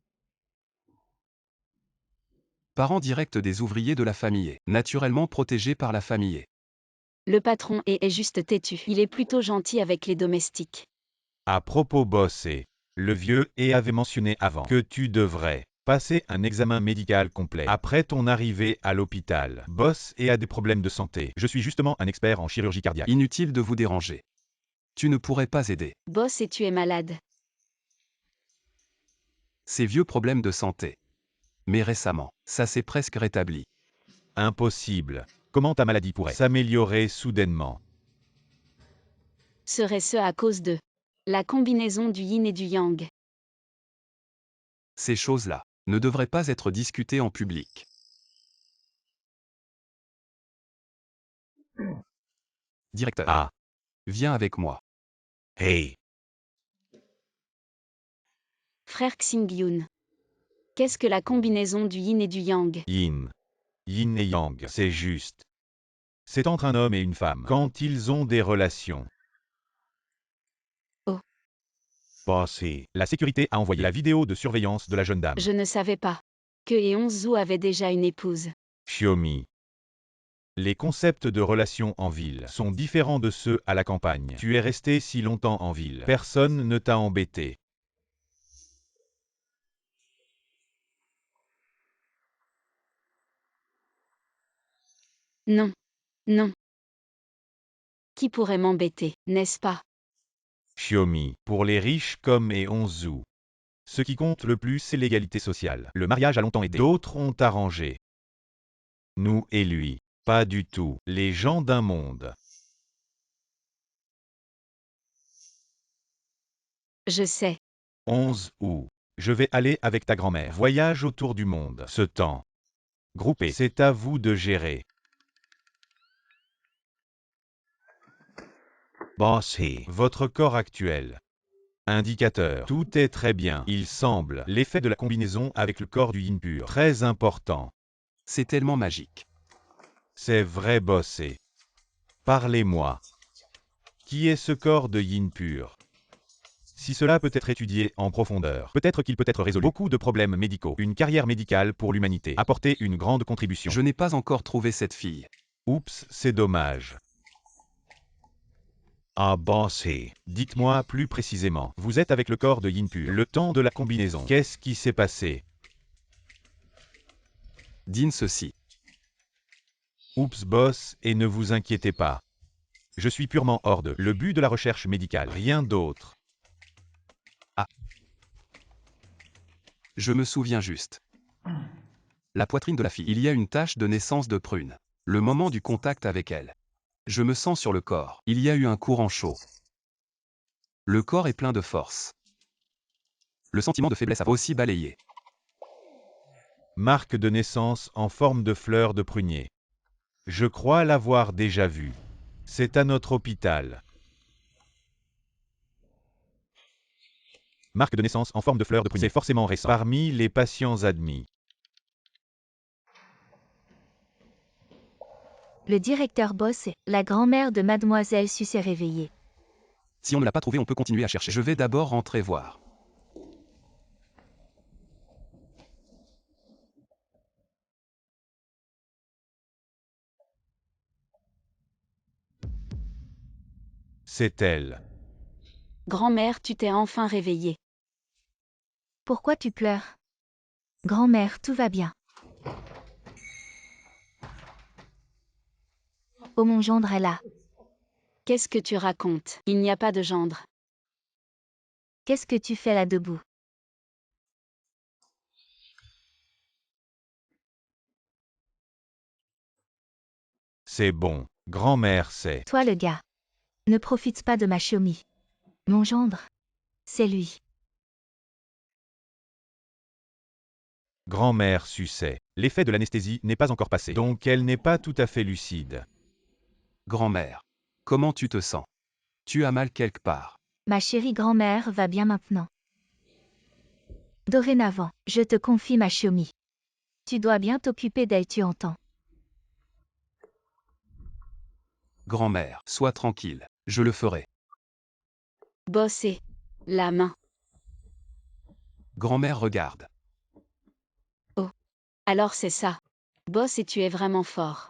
Parent direct des ouvriers de la famille, naturellement protégé par la famille. Le patron est juste têtu. Il est plutôt gentil avec les domestiques. À propos boss et le vieux et avait mentionné avant que tu devrais passer un examen médical complet après ton arrivée à l'hôpital. Boss et a des problèmes de santé. Je suis justement un expert en chirurgie cardiaque. Inutile de vous déranger. Tu ne pourrais pas aider. Boss, et tu es malade. Ces vieux problèmes de santé. Mais récemment, ça s'est presque rétabli. Impossible. Comment ta maladie pourrait s'améliorer soudainement? Serait-ce à cause de la combinaison du yin et du yang? Ces choses-là ne devraient pas être discutées en public. Directeur. Ah. Viens avec moi. Hey. Frère Xingyun. Qu'est-ce que la combinaison du yin et du yang? Yin. Yin et yang, c'est juste. C'est entre un homme et une femme, quand ils ont des relations. Oh. Bossé. La sécurité a envoyé la vidéo de surveillance de la jeune dame. Je ne savais pas que Eonzu avait déjà une épouse. Xiaomi. Les concepts de relations en ville sont différents de ceux à la campagne. Tu es resté si longtemps en ville. Personne ne t'a embêté. Non. Non. Qui pourrait m'embêter, n'est-ce pas? Xiaomi. Pour les riches comme Eonzu. Ce qui compte le plus, c'est l'égalité sociale. Le mariage a longtemps aidé. D'autres ont arrangé. Nous et lui. Pas du tout. Les gens d'un monde. Je sais. 11 août. Je vais aller avec ta grand-mère. Voyage autour du monde. Ce temps. Groupé. C'est à vous de gérer. Bossé. Votre corps actuel. Indicateur. Tout est très bien. Il semble. L'effet de la combinaison avec le corps du yin pur. Très important. C'est tellement magique. C'est vrai, bossé. Parlez-moi. Qui est ce corps de yin pur? Si cela peut être étudié en profondeur, peut-être qu'il peut être résolu. Beaucoup de problèmes médicaux. Une carrière médicale pour l'humanité. Apporter une grande contribution. Je n'ai pas encore trouvé cette fille. Oups, c'est dommage. Ah bossé. Dites-moi plus précisément. Vous êtes avec le corps de yin pur. Le temps de la combinaison. Qu'est-ce qui s'est passé? Dîne ceci. Oups boss, et ne vous inquiétez pas. Je suis purement hors de le but de la recherche médicale, rien d'autre. Je me souviens juste. La poitrine de la fille. Il y a une tache de naissance de prune. Le moment du contact avec elle. Je me sens sur le corps. Il y a eu un courant chaud. Le corps est plein de force. Le sentiment de faiblesse a aussi balayé. Marque de naissance en forme de fleur de prunier. Je crois l'avoir déjà vu. C'est à notre hôpital. Marque de naissance en forme de fleur de prunier. C'est forcément récent. Parmi les patients admis. Le directeur Boss et la grand-mère de Mademoiselle Su s'est réveillée. Si on ne l'a pas trouvé, on peut continuer à chercher. Je vais d'abord rentrer voir. C'est elle. Grand-mère, tu t'es enfin réveillée. Pourquoi tu pleures? Grand-mère, tout va bien. Oh, mon gendre est là. Qu'est-ce que tu racontes? Il n'y a pas de gendre. Qu'est-ce que tu fais là debout? C'est bon. Grand-mère c'est. Toi le gars. Ne profite pas de ma Xiaomi. Mon gendre. C'est lui. Grand-mère suçait. L'effet de l'anesthésie n'est pas encore passé, donc elle n'est pas tout à fait lucide. Grand-mère. Comment tu te sens? Tu as mal quelque part. Ma chérie grand-mère va bien maintenant. Dorénavant, je te confie ma Xiaomi. Tu dois bien t'occuper d'elle, tu entends. Grand-mère, sois tranquille. Je le ferai. Bosser. La main. Grand-mère regarde. Alors c'est ça. Boss et tu es vraiment fort.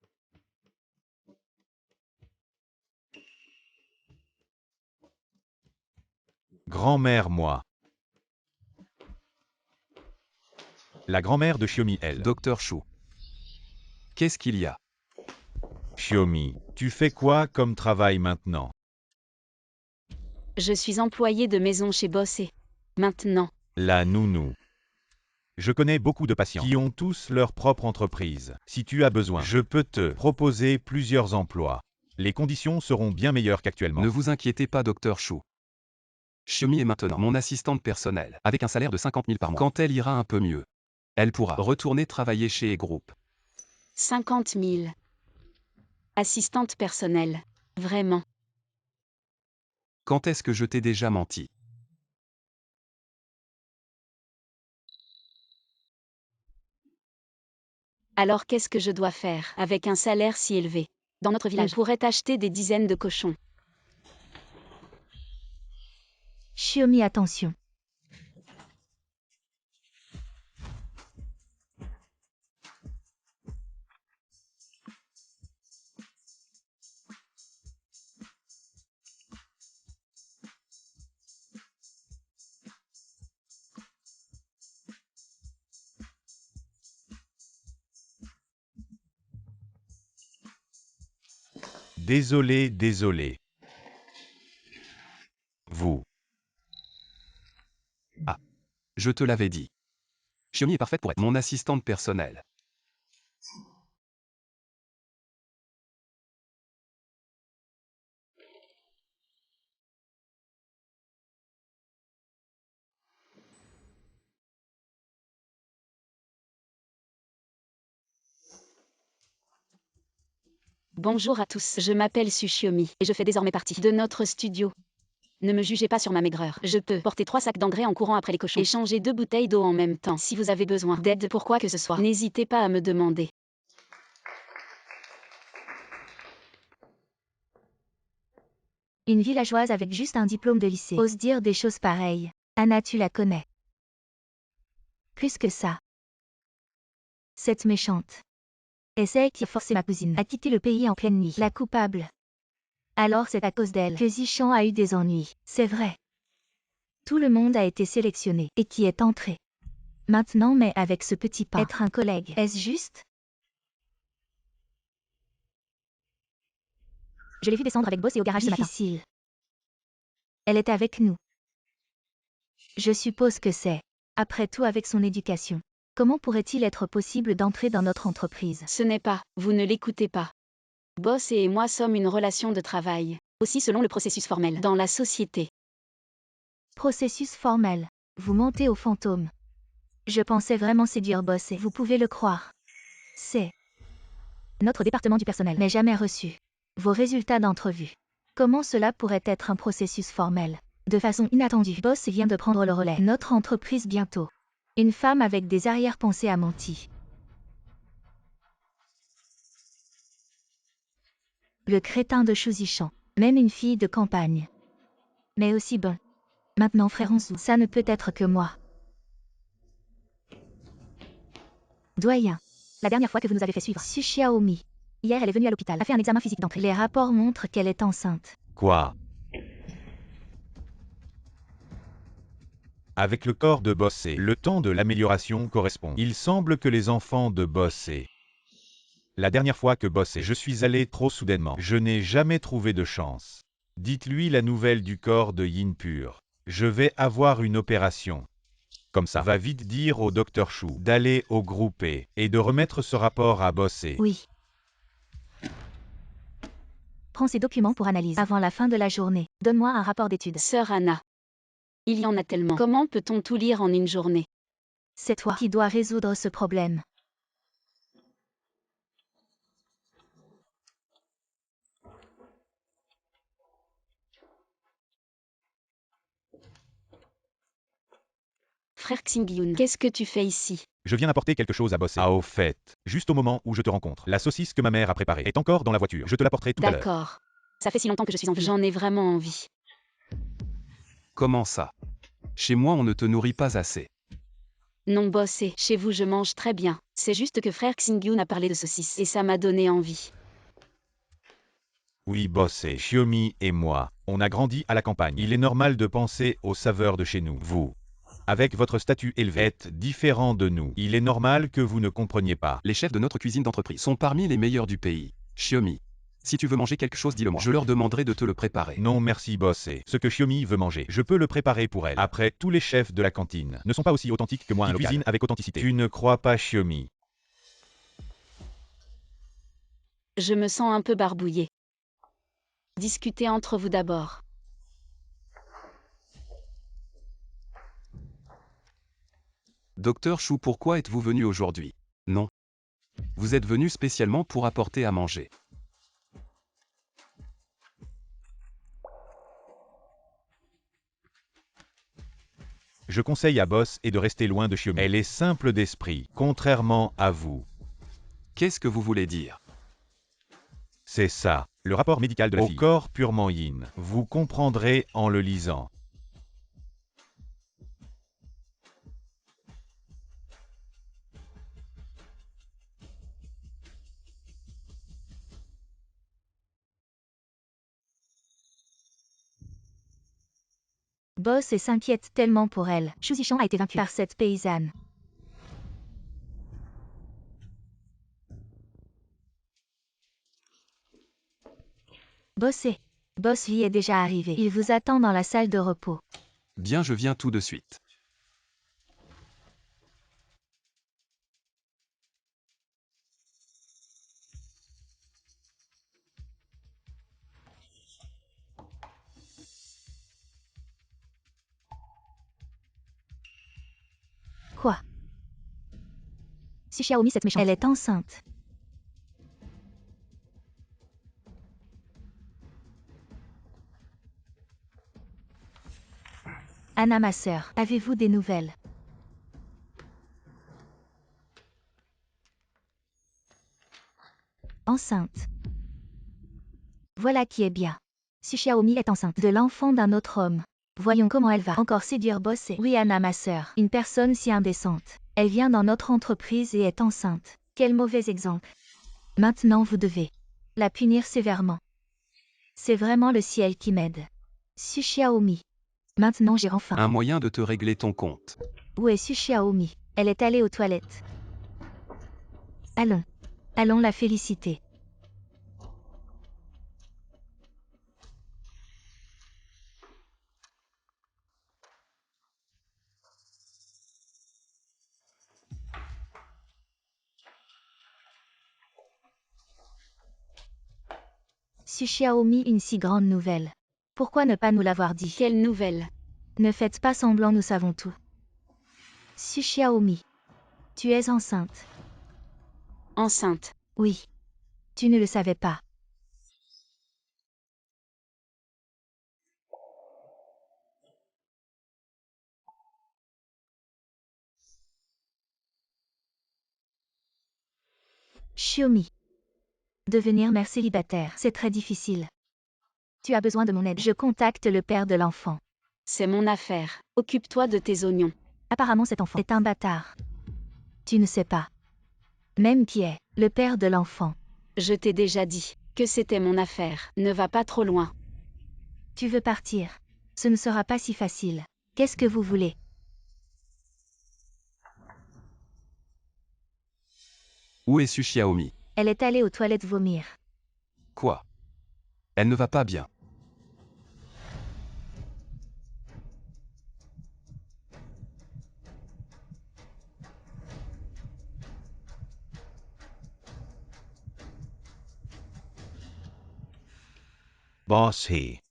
Grand-mère moi. La grand-mère de Xiaomi elle. Docteur Chou. Qu'est-ce qu'il y a? Xiaomi, tu fais quoi comme travail maintenant? Je suis employée de maison chez Bossé. Maintenant. La nounou. Je connais beaucoup de patients qui ont tous leur propre entreprise. Si tu as besoin, je peux te proposer plusieurs emplois. Les conditions seront bien meilleures qu'actuellement. Ne vous inquiétez pas, docteur Chou. Xiaomi est maintenant mon assistante personnelle, avec un salaire de 50 000 par mois. Quand elle ira un peu mieux, elle pourra retourner travailler chez E-Group. 50 000. Assistante personnelle. Vraiment. Quand est-ce que je t'ai déjà menti? Alors qu'est-ce que je dois faire avec un salaire si élevé? Dans notre village, on pourrait acheter des dizaines de cochons. Shiomi, attention. Désolé, désolé. Vous. Je te l'avais dit. Shiomi est parfaite pour être mon assistante personnelle. Bonjour à tous, je m'appelle Tsuchiomi, et je fais désormais partie de notre studio. Ne me jugez pas sur ma maigreur. Je peux porter 3 sacs d'engrais en courant après les cochons et changer 2 bouteilles d'eau en même temps. Si vous avez besoin d'aide pour quoi que ce soit, n'hésitez pas à me demander. Une villageoise avec juste un diplôme de lycée ose dire des choses pareilles. Anna, tu la connais. Plus que ça. Cette méchante. Et c'est elle qui a forcé ma cousine à quitter le pays en pleine nuit. La coupable. Alors c'est à cause d'elle que Zichan a eu des ennuis. C'est vrai. Tout le monde a été sélectionné et qui est entré. Maintenant, mais avec ce petit pas, être un collègue, est-ce juste? Je l'ai vu descendre avec Boss et au garage ce matin. Difficile. Elle est avec nous. Je suppose que c'est. Après tout, avec son éducation. Comment pourrait-il être possible d'entrer dans notre entreprise? Ce n'est pas, vous ne l'écoutez pas. Boss et moi sommes une relation de travail, aussi selon le processus formel dans la société. Processus formel. Vous mentez au fantôme. Je pensais vraiment séduire Boss et vous pouvez le croire. C'est notre département du personnel n'est jamais reçu vos résultats d'entrevue. Comment cela pourrait être un processus formel? De façon inattendue, Boss vient de prendre le relais. Notre entreprise bientôt. Une femme avec des arrière-pensées a menti. Le crétin de Shuzichan. Même une fille de campagne. Mais aussi bon. Maintenant, frère Onzu, ça ne peut être que moi. Doyen. La dernière fois que vous nous avez fait suivre, Tsuchiaomi. Hier, elle est venue à l'hôpital, a fait un examen physique d'entrée. Les rapports montrent qu'elle est enceinte. Quoi? Avec le corps de Bossé, le temps de l'amélioration correspond. Il semble que les enfants de Bossé. La dernière fois que Bossé, je suis allé trop soudainement. Je n'ai jamais trouvé de chance. Dites-lui la nouvelle du corps de Yin Pur. Je vais avoir une opération. Comme ça, va vite dire au docteur Chou d'aller au groupe E et de remettre ce rapport à Bossé. Oui. Prends ces documents pour analyse avant la fin de la journée. Donne-moi un rapport d'études. Sœur Anna. Il y en a tellement. Comment peut-on tout lire en une journée? C'est toi qui dois résoudre ce problème. Frère Xingyun, qu'est-ce que tu fais ici? Je viens apporter quelque chose à Bossé. Ah, au fait, juste au moment où je te rencontre, la saucisse que ma mère a préparée est encore dans la voiture. Je te l'apporterai tout à l'heure. D'accord. Ça fait si longtemps que je suis en vie. J'en ai vraiment envie. Comment ça? Chez moi on ne te nourrit pas assez. Non, Boss, et chez vous je mange très bien. C'est juste que frère Xingyun a parlé de saucisses et ça m'a donné envie. Oui, Bossé, Shiomi et moi, on a grandi à la campagne. Il est normal de penser aux saveurs de chez nous. Vous, avec votre statut élevé, êtes différent de nous. Il est normal que vous ne compreniez pas. Les chefs de notre cuisine d'entreprise sont parmi les meilleurs du pays. Shiomi. Si tu veux manger quelque chose, dis-le moi. Je leur demanderai de te le préparer. Non merci Bossé. Ce que Shiomi veut manger, je peux le préparer pour elle. Après, tous les chefs de la cantine ne sont pas aussi authentiques que moi. Ils cuisinent avec authenticité. Tu ne crois pas Shiomi? Je me sens un peu barbouillée. Discutez entre vous d'abord. Docteur Chou, pourquoi êtes-vous venu aujourd'hui? Non. Vous êtes venu spécialement pour apporter à manger. Je conseille à Boss et de rester loin de Shiomi. Elle est simple d'esprit, contrairement à vous. Qu'est-ce que vous voulez dire? C'est ça, le rapport médical de la fille. Au corps purement yin. Vous comprendrez en le lisant. Boss et s'inquiète tellement pour elle. Shu Zishan a été vaincu par cette paysanne. Bossez. Boss Lee est déjà arrivé. Il vous attend dans la salle de repos. Bien, je viens tout de suite. Quoi? Si Xiaomi cette méchante. Elle est enceinte. Anna, ma sœur, avez-vous des nouvelles? Enceinte. Voilà qui est bien. Si Xiaomi est enceinte de l'enfant d'un autre homme. Voyons comment elle va encore séduire Boss et... Oui, Anna, ma sœur, une personne si indécente. Elle vient dans notre entreprise et est enceinte. Quel mauvais exemple. Maintenant vous devez la punir sévèrement. C'est vraiment le ciel qui m'aide. Su Xiaomi. Maintenant j'ai enfin... Un moyen de te régler ton compte. Où est Su Xiaomi? Elle est allée aux toilettes. Allons. Allons la féliciter. Su Xiaomi, une si grande nouvelle. Pourquoi ne pas nous l'avoir dit? Quelle nouvelle? Ne faites pas semblant, nous savons tout. Su Xiaomi. Tu es enceinte. Enceinte. Oui. Tu ne le savais pas. Xiaomi. Devenir mère célibataire, c'est très difficile. Tu as besoin de mon aide. Je contacte le père de l'enfant. C'est mon affaire. Occupe-toi de tes oignons. Apparemment cet enfant est un bâtard. Tu ne sais pas. Même qui est le père de l'enfant. Je t'ai déjà dit que c'était mon affaire. Ne va pas trop loin. Tu veux partir. Ce ne sera pas si facile. Qu'est-ce que vous voulez? Où est Su Xiaomi? Elle est allée aux toilettes vomir. Quoi? Elle ne va pas bien. Boss He.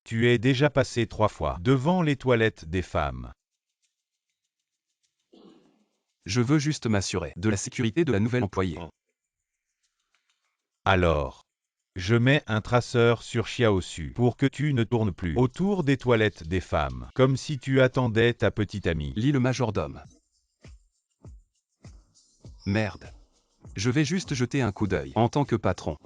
Tu es déjà passé 3 fois devant les toilettes des femmes. Je veux juste m'assurer de la sécurité de la nouvelle employée. Alors, je mets un traceur sur Xiaosu pour que tu ne tournes plus autour des toilettes des femmes, comme si tu attendais ta petite amie. Lis le majordome. Merde. Je vais juste jeter un coup d'œil en tant que patron.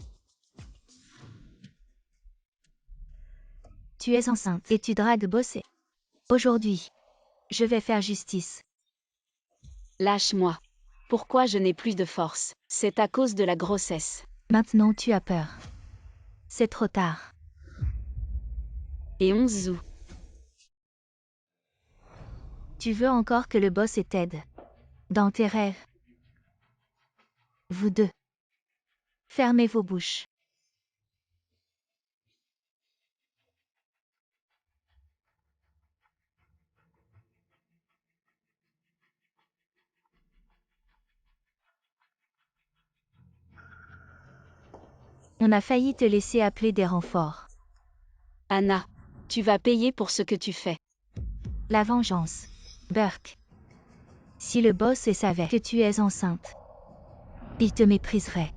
Tu es enceinte et tu dragues Bossé. Aujourd'hui, je vais faire justice. Lâche-moi. Pourquoi je n'ai plus de force? C'est à cause de la grossesse. Maintenant tu as peur. C'est trop tard. Et 11 août. Tu veux encore que le boss t'aide. Dans tes rêves. Vous deux. Fermez vos bouches. On a failli te laisser appeler des renforts. Anna, tu vas payer pour ce que tu fais. La vengeance. Burke. Si le boss savait que tu es enceinte, il te mépriserait.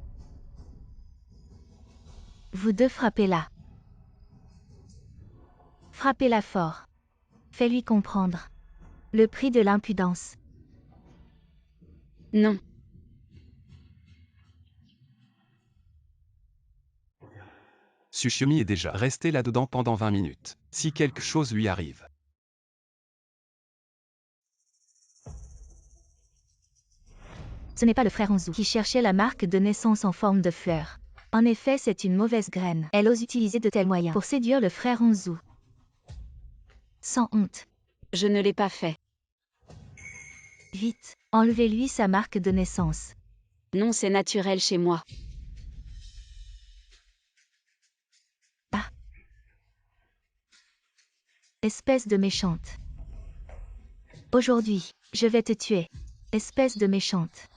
Vous deux frappez-la. Frappez-la fort. Fais-lui comprendre. Le prix de l'impudence. Non. Tsushiomi est déjà resté là-dedans pendant 20 minutes. Si quelque chose lui arrive. Ce n'est pas le frère Onzu qui cherchait la marque de naissance en forme de fleur. En effet, c'est une mauvaise graine. Elle ose utiliser de tels moyens pour séduire le frère Onzu. Sans honte. Je ne l'ai pas fait. Vite, enlevez-lui sa marque de naissance. Non, c'est naturel chez moi. Espèce de méchante. Aujourd'hui, je vais te tuer. Espèce de méchante.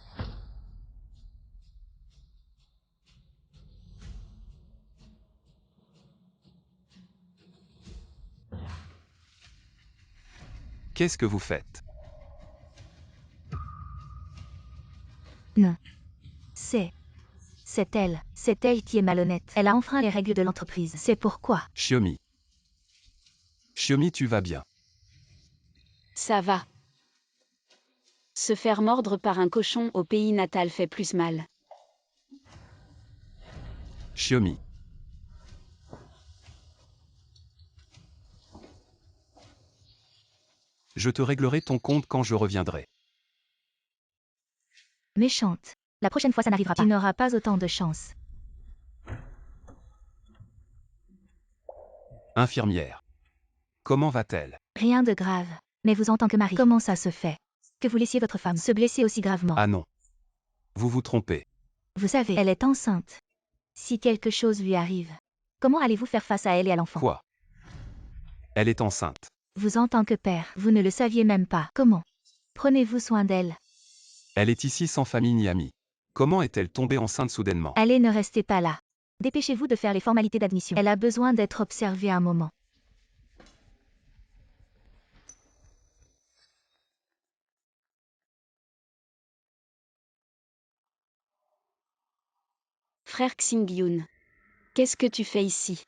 Qu'est-ce que vous faites? Non. C'est elle. C'est elle qui est malhonnête. Elle a enfreint les règles de l'entreprise. C'est pourquoi. Shiomi. Shiomi, tu vas bien. Ça va. Se faire mordre par un cochon au pays natal fait plus mal. Shiomi. Je te réglerai ton compte quand je reviendrai. Méchante. La prochaine fois, ça n'arrivera pas. Tu n'auras pas autant de chance. Infirmière. Comment va-t-elle? Rien de grave. Mais vous en tant que mari, comment ça se fait que vous laissiez votre femme se blesser aussi gravement? Ah non. Vous vous trompez. Vous savez, elle est enceinte. Si quelque chose lui arrive, comment allez-vous faire face à elle et à l'enfant? Quoi? Elle est enceinte. Vous en tant que père, vous ne le saviez même pas. Comment prenez-vous soin d'elle? Elle est ici sans famille ni amis. Comment est-elle tombée enceinte soudainement? Allez, ne restez pas là. Dépêchez-vous de faire les formalités d'admission. Elle a besoin d'être observée un moment. Frère Xingyun. Qu'est-ce que tu fais ici?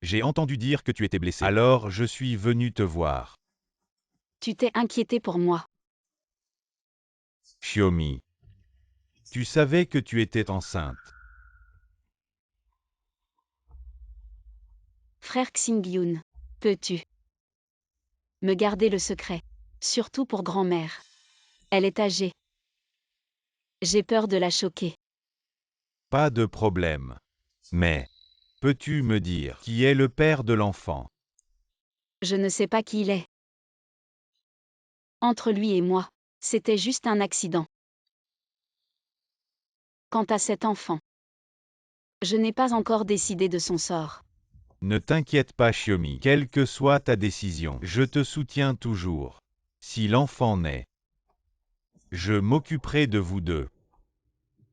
J'ai entendu dire que tu étais blessé. Alors je suis venu te voir. Tu t'es inquiété pour moi. Shiomi. Tu savais que tu étais enceinte. Frère Xingyun. Peux-tu me garder le secret? Surtout pour grand-mère. Elle est âgée. J'ai peur de la choquer. Pas de problème. Mais, peux-tu me dire qui est le père de l'enfant? Je ne sais pas qui il est. Entre lui et moi, c'était juste un accident. Quant à cet enfant, je n'ai pas encore décidé de son sort. Ne t'inquiète pas, Shiomi. Quelle que soit ta décision, je te soutiens toujours. Si l'enfant naît, je m'occuperai de vous deux.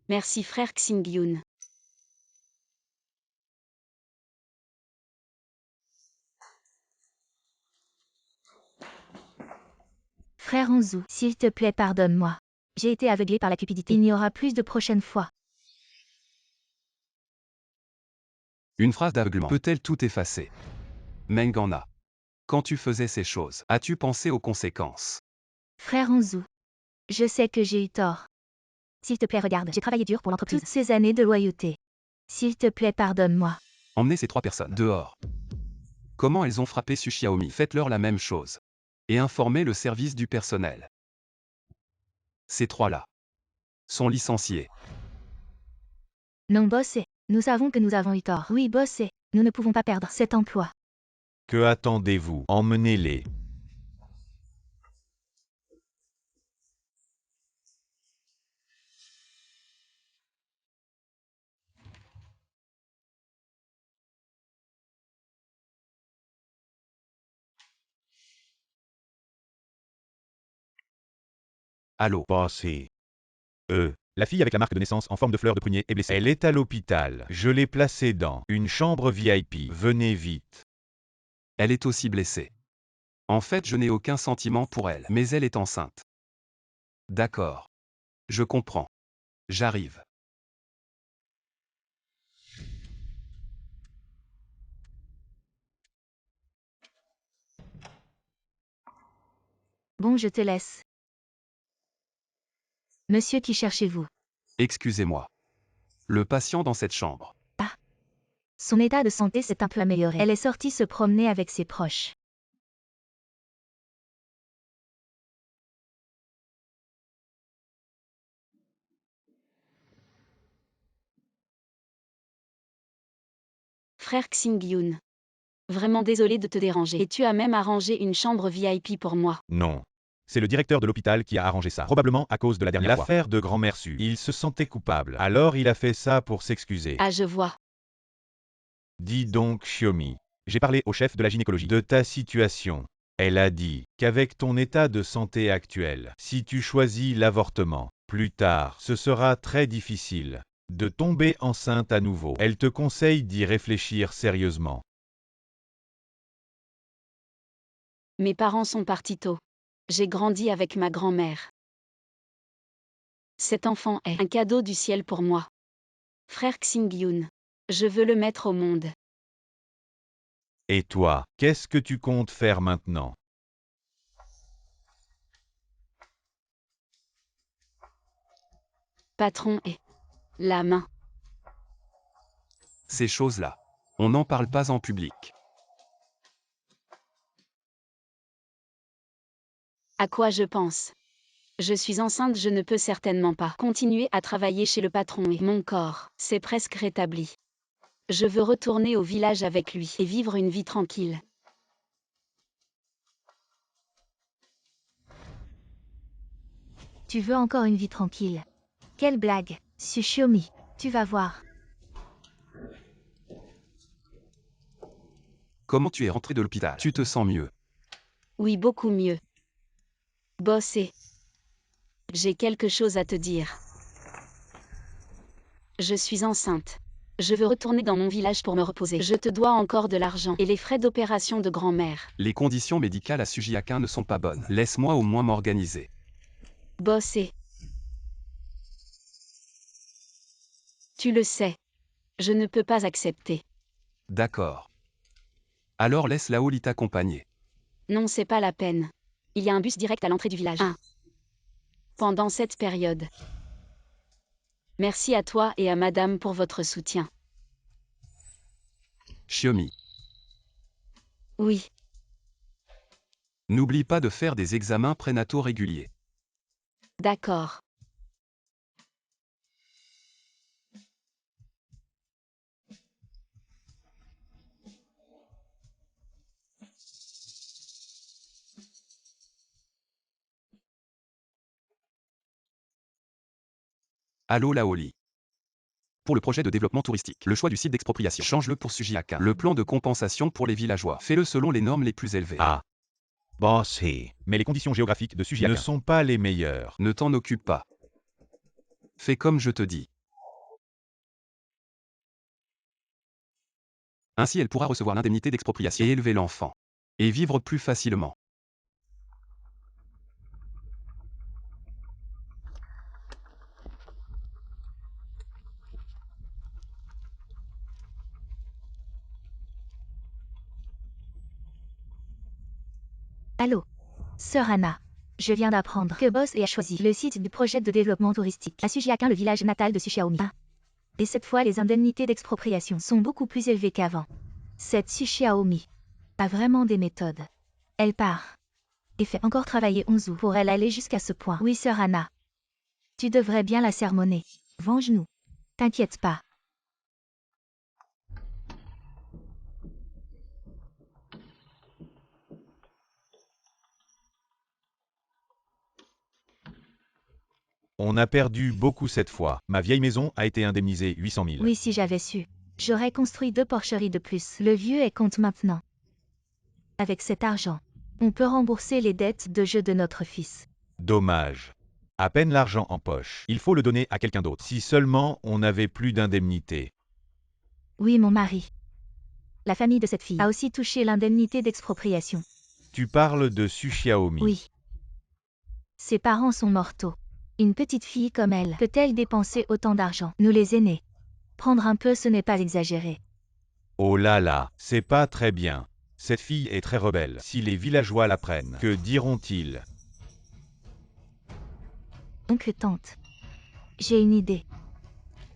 Merci frère Xingyun. Frère Onzu, s'il te plaît, pardonne-moi. J'ai été aveuglé par la cupidité. Il n'y aura plus de prochaine fois. Une phrase d'aveuglement peut-elle tout effacer? Mengana. Quand tu faisais ces choses, as-tu pensé aux conséquences? Frère Onzu, je sais que j'ai eu tort. S'il te plaît, regarde, j'ai travaillé dur pour l'entreprise. Toutes ces années de loyauté. S'il te plaît, pardonne-moi. Emmenez ces 3 personnes dehors. Comment elles ont frappé Tsushiomi? Faites-leur la même chose. Et informez le service du personnel. Ces 3-là sont licenciés. Non, bossé. Nous savons que nous avons eu tort. Oui, bossé. Nous ne pouvons pas perdre cet emploi. Que attendez-vous? Emmenez-les. Allô? Passez. La fille avec la marque de naissance en forme de fleur de prunier est blessée. Elle est à l'hôpital. Je l'ai placée dans une chambre VIP. Venez vite. Elle est aussi blessée. En fait, je n'ai aucun sentiment pour elle, mais elle est enceinte. D'accord. Je comprends. J'arrive. Bon, je te laisse. Monsieur, qui cherchez-vous? Excusez-moi. Le patient dans cette chambre. Son état de santé s'est un peu amélioré. Elle est sortie se promener avec ses proches. Frère Xing-Yun. Vraiment désolé de te déranger. Et tu as même arrangé une chambre VIP pour moi. Non. C'est le directeur de l'hôpital qui a arrangé ça. Probablement à cause de la dernière fois. L'affaire de grand-mère Su. Il se sentait coupable. Alors il a fait ça pour s'excuser. Ah, je vois. Dis donc, Xiaomi. J'ai parlé au chef de la gynécologie de ta situation. Elle a dit qu'avec ton état de santé actuel, si tu choisis l'avortement, plus tard, ce sera très difficile de tomber enceinte à nouveau. Elle te conseille d'y réfléchir sérieusement. Mes parents sont partis tôt. J'ai grandi avec ma grand-mère. Cet enfant est un cadeau du ciel pour moi. Frère Xing-Yun. Je veux le mettre au monde. Et toi, qu'est-ce que tu comptes faire maintenant? Patron et la main. Ces choses-là. On n'en parle pas en public. À quoi je pense? Je suis enceinte, je ne peux certainement pas continuer à travailler chez le patron et mon corps, c'est presque rétabli. Je veux retourner au village avec lui et vivre une vie tranquille. Tu veux encore une vie tranquille. Quelle blague, Xiaomi. Tu vas voir. Comment tu es rentré de l'hôpital? Tu te sens mieux? Oui, beaucoup mieux. Boss et j'ai quelque chose à te dire. Je suis enceinte. Je veux retourner dans mon village pour me reposer. Je te dois encore de l'argent et les frais d'opération de grand-mère. Les conditions médicales à Sujiakin ne sont pas bonnes. Laisse-moi au moins m'organiser. Boss et tu le sais. Je ne peux pas accepter. D'accord. Alors laisse Laoli t'accompagner. Non, c'est pas la peine. Il y a un bus direct à l'entrée du village. Pendant cette période. Merci à toi et à madame pour votre soutien. Xiaomi, Oui, n'oublie pas de faire des examens prénataux réguliers. d'accord. Allô Laoli. Pour le projet de développement touristique, le choix du site d'expropriation, change-le pour Sujiakin. Le plan de compensation pour les villageois, fais-le selon les normes les plus élevées. Ah. Boss, mais les conditions géographiques de Sujiakin ne sont pas les meilleures. Ne t'en occupe pas. Fais comme je te dis. Ainsi elle pourra recevoir l'indemnité d'expropriation et élever l'enfant. Et vivre plus facilement. Allô, Sœur Anna. Je viens d'apprendre que Boss a choisi le site du projet de développement touristique à Sujiakin, le village natal de Xiaomi. Et cette fois, les indemnités d'expropriation sont beaucoup plus élevées qu'avant. Cette Xiaomi a vraiment des méthodes. Elle part et fait encore travailler Onzu pour elle aller jusqu'à ce point. Oui, Sœur Anna. Tu devrais bien la sermonner. Venge-nous. T'inquiète pas. On a perdu beaucoup cette fois. Ma vieille maison a été indemnisée 800 000. Oui, si j'avais su. J'aurais construit 2 porcheries de plus. Le vieux est compte maintenant. Avec cet argent, on peut rembourser les dettes de jeu de notre fils. Dommage. À peine l'argent en poche. Il faut le donner à quelqu'un d'autre. Si seulement on n'avait plus d'indemnité. Oui, mon mari. La famille de cette fille a aussi touché l'indemnité d'expropriation. Tu parles de Su Xiaomi. Oui. Ses parents sont mortaux. Une petite fille comme elle peut-elle dépenser autant d'argent? Nous les aînés. Prendre un peu, ce n'est pas exagéré. Oh là là, c'est pas très bien. Cette fille est très rebelle. Si les villageois la prennent, que diront-ils? Oncle, tante. J'ai une idée.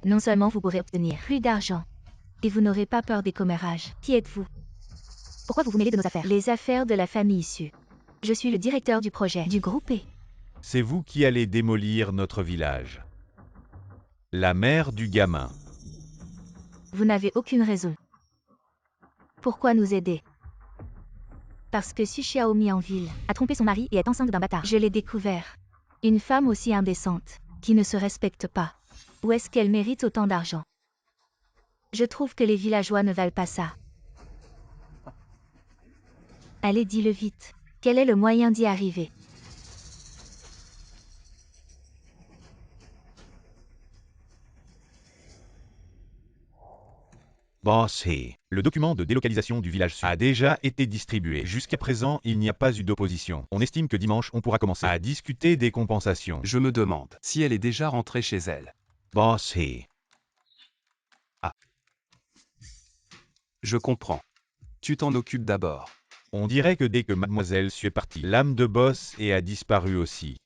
Non seulement vous pourrez obtenir plus d'argent, Et vous n'aurez pas peur des commérages. Qui êtes-vous? Pourquoi vous vous mêlez de nos affaires? Les affaires de la famille issue. Je suis le directeur du projet, du groupe E. C'est vous qui allez démolir notre village. La mère du gamin. Vous n'avez aucune raison. Pourquoi nous aider? Parce que Su Xiaomi en ville a trompé son mari et est enceinte d'un bâtard. Je l'ai découvert. Une femme aussi indécente, qui ne se respecte pas. Où est-ce qu'elle mérite autant d'argent? Je trouve que les villageois ne valent pas ça. Allez, dis-le vite. Quel est le moyen d'y arriver? Boss He, le document de délocalisation du village sud a déjà été distribué. Jusqu'à présent, il n'y a pas eu d'opposition. On estime que dimanche, on pourra commencer à discuter des compensations. Je me demande si elle est déjà rentrée chez elle. Boss He. Je comprends. Tu t'en occupes d'abord. On dirait que dès que Mademoiselle Su est partie, l'âme de Boss He a disparu aussi.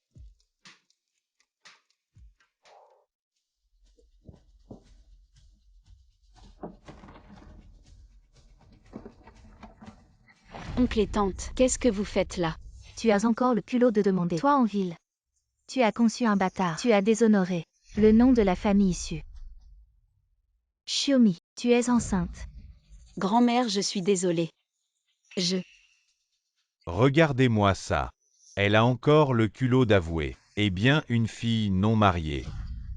Oncle et tante, qu'est-ce que vous faites là? Tu as encore le culot de demander. Toi en ville. Tu as conçu un bâtard. Tu as déshonoré le nom de la famille issue. Xiaomi, tu es enceinte. Grand-mère, je suis désolée. Regardez-moi ça. Elle a encore le culot d'avouer. Eh bien, une fille non mariée,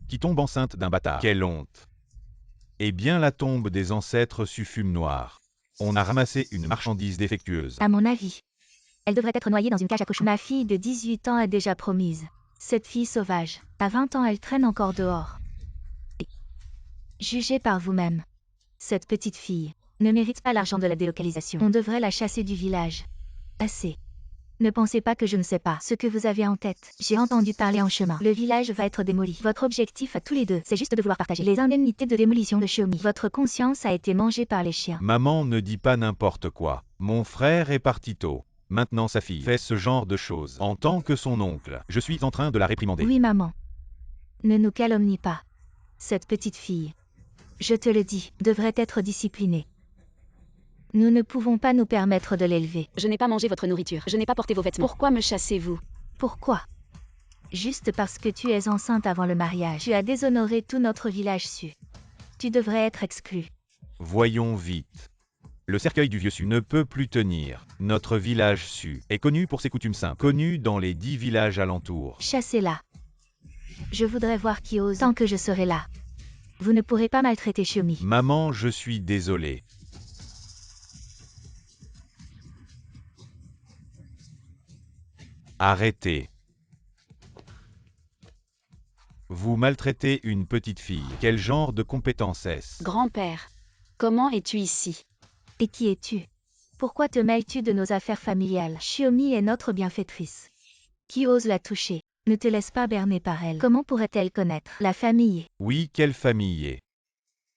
qui tombe enceinte d'un bâtard. Quelle honte. Eh bien, la tombe des ancêtres su fume noir. On a ramassé une marchandise défectueuse. À mon avis, elle devrait être noyée dans une cage à cochons. Ma fille de 18 ans est déjà promise. Cette fille sauvage, à 20 ans, elle traîne encore dehors. Jugez par vous-même. Cette petite fille ne mérite pas l'argent de la délocalisation. On devrait la chasser du village. Assez. Ne pensez pas que je ne sais pas ce que vous avez en tête. J'ai entendu parler en chemin. Le village va être démoli. Votre objectif à tous les deux, c'est juste de vouloir partager les indemnités de démolition de Xiaomi. Votre conscience a été mangée par les chiens. Maman ne dit pas n'importe quoi. Mon frère est parti tôt. Maintenant sa fille fait ce genre de choses. En tant que son oncle, je suis en train de la réprimander. Oui, maman. Ne nous calomnie pas. Cette petite fille, je te le dis, devrait être disciplinée. Nous ne pouvons pas nous permettre de l'élever. Je n'ai pas mangé votre nourriture. Je n'ai pas porté vos vêtements. Pourquoi me chassez-vous? Pourquoi? Juste parce que tu es enceinte avant le mariage. Tu as déshonoré tout notre village su. Tu devrais être exclu. Voyons vite. Le cercueil du vieux Su ne peut plus tenir. Notre village Su est connu pour ses coutumes simples, connu dans les 10 villages alentours. Chassez-la. Je voudrais voir qui ose tant que je serai là. Vous ne pourrez pas maltraiter Xiaomi. Maman, je suis désolé. Arrêtez. Vous maltraitez une petite fille. Quel genre de compétence est-ce? Grand-père, comment es-tu ici? Et qui es-tu? Pourquoi te mêles-tu de nos affaires familiales? Xiaomi est notre bienfaitrice. Qui ose la toucher? Ne te laisse pas berner par elle. Comment pourrait-elle connaître la famille? Oui, quelle famille?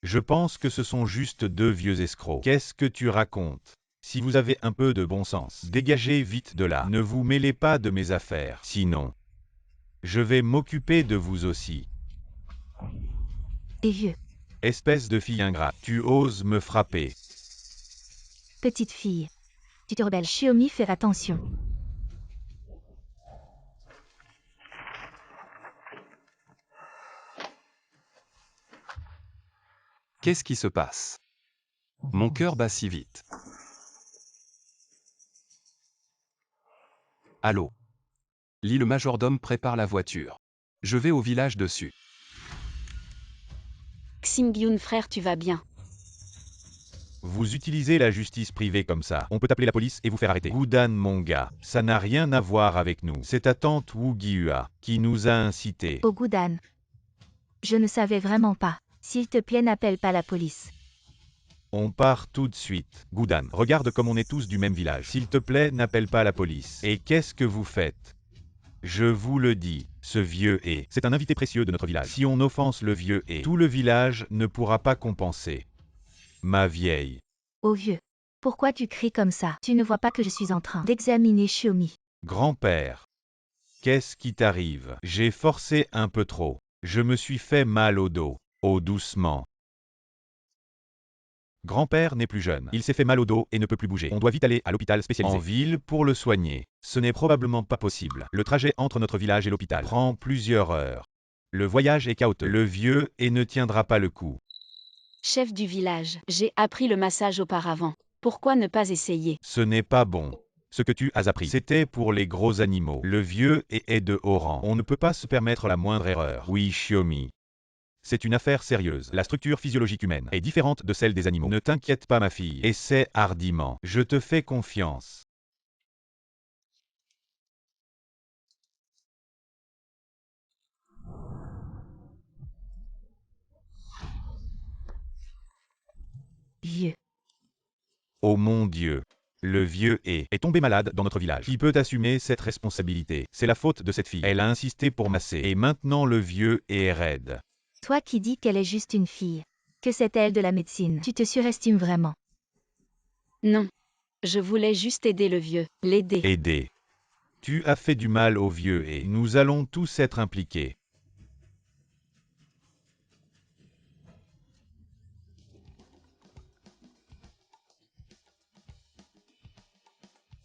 Je pense que ce sont juste deux vieux escrocs. Qu'est-ce que tu racontes? Si vous avez un peu de bon sens, dégagez vite de là. Ne vous mêlez pas de mes affaires. Sinon, je vais m'occuper de vous aussi. Et vieux. Espèce de fille ingrate, tu oses me frapper. Petite fille. Tu te rebelles. Xiaomi, fais attention. Qu'est-ce qui se passe? Mon cœur bat si vite. Allô? Lee, le majordome prépare la voiture. Je vais au village dessus. Xing-Yun, frère, tu vas bien? Vous utilisez la justice privée comme ça. On peut appeler la police et vous faire arrêter. Gudan, mon gars, ça n'a rien à voir avec nous. C'est ta tante Wu Gyua qui nous a incités. Oh Gudan. Je ne savais vraiment pas. S'il te plaît, n'appelle pas la police. On part tout de suite. Gudan, regarde comme on est tous du même village. S'il te plaît, n'appelle pas la police. Et qu'est-ce que vous faites? Je vous le dis, ce vieux He, c'est un invité précieux de notre village. Si on offense le vieux He, tout le village ne pourra pas compenser. Ma vieille. Oh vieux. Pourquoi tu cries comme ça? Tu ne vois pas que je suis en train d'examiner Xiaomi. Grand-père. Qu'est-ce qui t'arrive? J'ai forcé un peu trop. Je me suis fait mal au dos. Oh doucement. Grand-père n'est plus jeune. Il s'est fait mal au dos et ne peut plus bouger. On doit vite aller à l'hôpital spécialisé. En ville pour le soigner. Ce n'est probablement pas possible. Le trajet entre notre village et l'hôpital prend plusieurs heures. Le voyage est chaotique. Le vieux et ne tiendra pas le coup. Chef du village, j'ai appris le massage auparavant. Pourquoi ne pas essayer? Ce n'est pas bon. Ce que tu as appris, c'était pour les gros animaux. Le vieux est de haut rang. On ne peut pas se permettre la moindre erreur. Oui, Shiomi. C'est une affaire sérieuse. La structure physiologique humaine est différente de celle des animaux. Ne t'inquiète pas, ma fille. Essaie hardiment. Je te fais confiance. Vieux. Oh mon Dieu. Le vieux est tombé malade dans notre village. Qui peut assumer cette responsabilité? C'est la faute de cette fille. Elle a insisté pour masser. Et maintenant le vieux est raide. Toi qui dis qu'elle est juste une fille. Que sait-elle de la médecine? Tu te surestimes vraiment. Non. Je voulais juste aider le vieux, l'aider. Aider. Tu as fait du mal au vieux et nous allons tous être impliqués.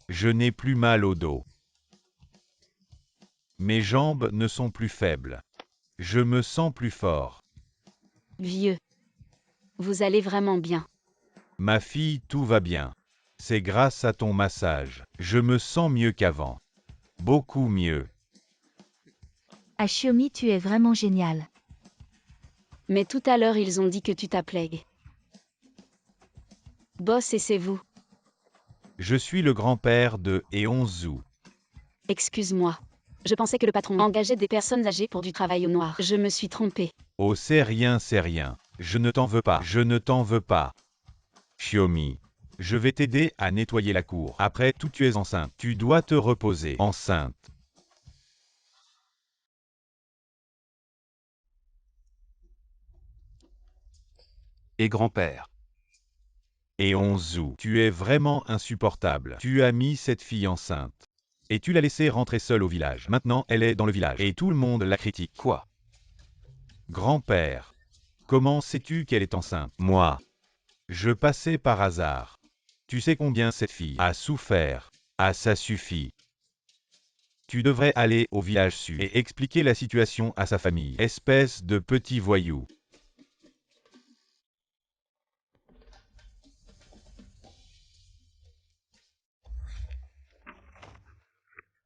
Je n'ai plus mal au dos. Mes jambes ne sont plus faibles. Je me sens plus fort. Vieux. Vous allez vraiment bien. Ma fille, tout va bien. C'est grâce à ton massage. Je me sens mieux qu'avant. Beaucoup mieux. À Shiomi, tu es vraiment génial. Mais tout à l'heure ils ont dit que tu t'appelais Boss et c'est vous. Je suis le grand-père de Eonzu. Excuse-moi. Je pensais que le patron engageait des personnes âgées pour du travail au noir. Je me suis trompée. Oh, c'est rien, c'est rien. Je ne t'en veux pas. Je ne t'en veux pas. Shiomi, je vais t'aider à nettoyer la cour. Après tout, tu es enceinte. Tu dois te reposer. Enceinte. Et grand-père. Eonzu, tu es vraiment insupportable. Tu as mis cette fille enceinte. Et tu l'as laissée rentrer seule au village. Maintenant, elle est dans le village. Et tout le monde la critique. Quoi? Grand-père, comment sais-tu qu'elle est enceinte? Moi. Je passais par hasard. Tu sais combien cette fille a souffert. Ah, ça suffit. Tu devrais aller au village sud et expliquer la situation à sa famille. Espèce de petit voyou.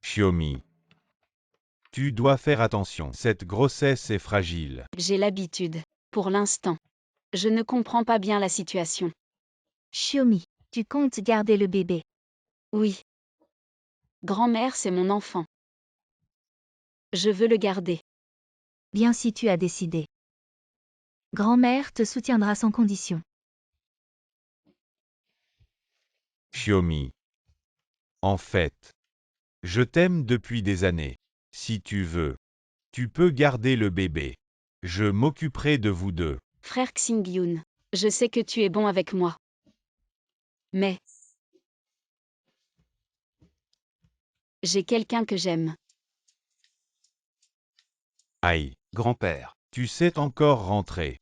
Shiomi. Tu dois faire attention. Cette grossesse est fragile. J'ai l'habitude. Pour l'instant. Je ne comprends pas bien la situation. Shiomi, tu comptes garder le bébé. Oui. Grand-mère, c'est mon enfant. Je veux le garder. Bien si tu as décidé. Grand-mère te soutiendra sans condition. Shiomi. En fait, je t'aime depuis des années. Si tu veux, tu peux garder le bébé. Je m'occuperai de vous deux. Frère Xingyun, je sais que tu es bon avec moi. Mais j'ai quelqu'un que j'aime. Aïe, Grand-père. tu sais encore rentrer.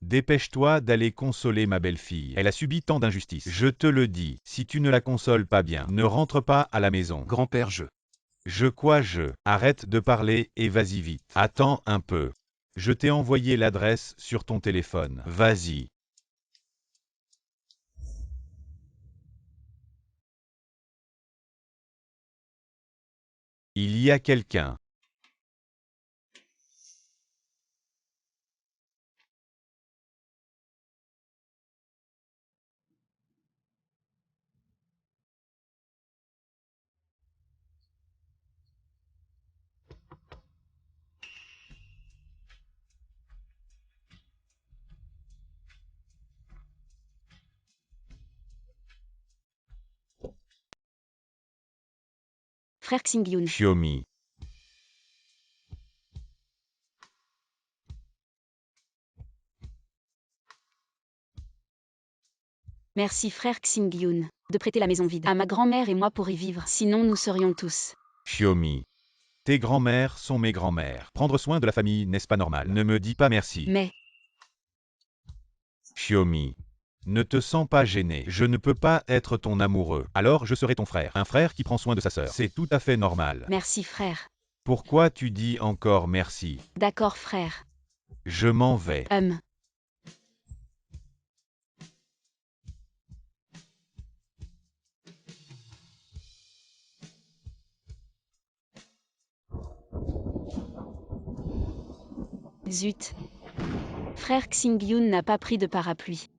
Dépêche-toi d'aller consoler ma belle-fille. Elle a subi tant d'injustices. Je te le dis, si tu ne la consoles pas bien, ne rentre pas à la maison. Grand-père, Arrête de parler et vas-y vite. Attends un peu. Je t'ai envoyé l'adresse sur ton téléphone. Vas-y. Il y a quelqu'un. Frère Xingyun. Shiomi. Merci frère Xingyun, de prêter la maison vide à ma grand-mère et moi pour y vivre. Sinon nous serions tous. Shiomi. Tes grands-mères sont mes grands-mères. Prendre soin de la famille, n'est-ce pas normal? Ne me dis pas merci. Mais Shiomi. Ne te sens pas gêné. Je ne peux pas être ton amoureux. Alors je serai ton frère. Un frère qui prend soin de sa sœur. C'est tout à fait normal. Merci frère. Pourquoi tu dis encore merci? D'accord frère. Je m'en vais. Zut. Frère Xingyun n'a pas pris de parapluie.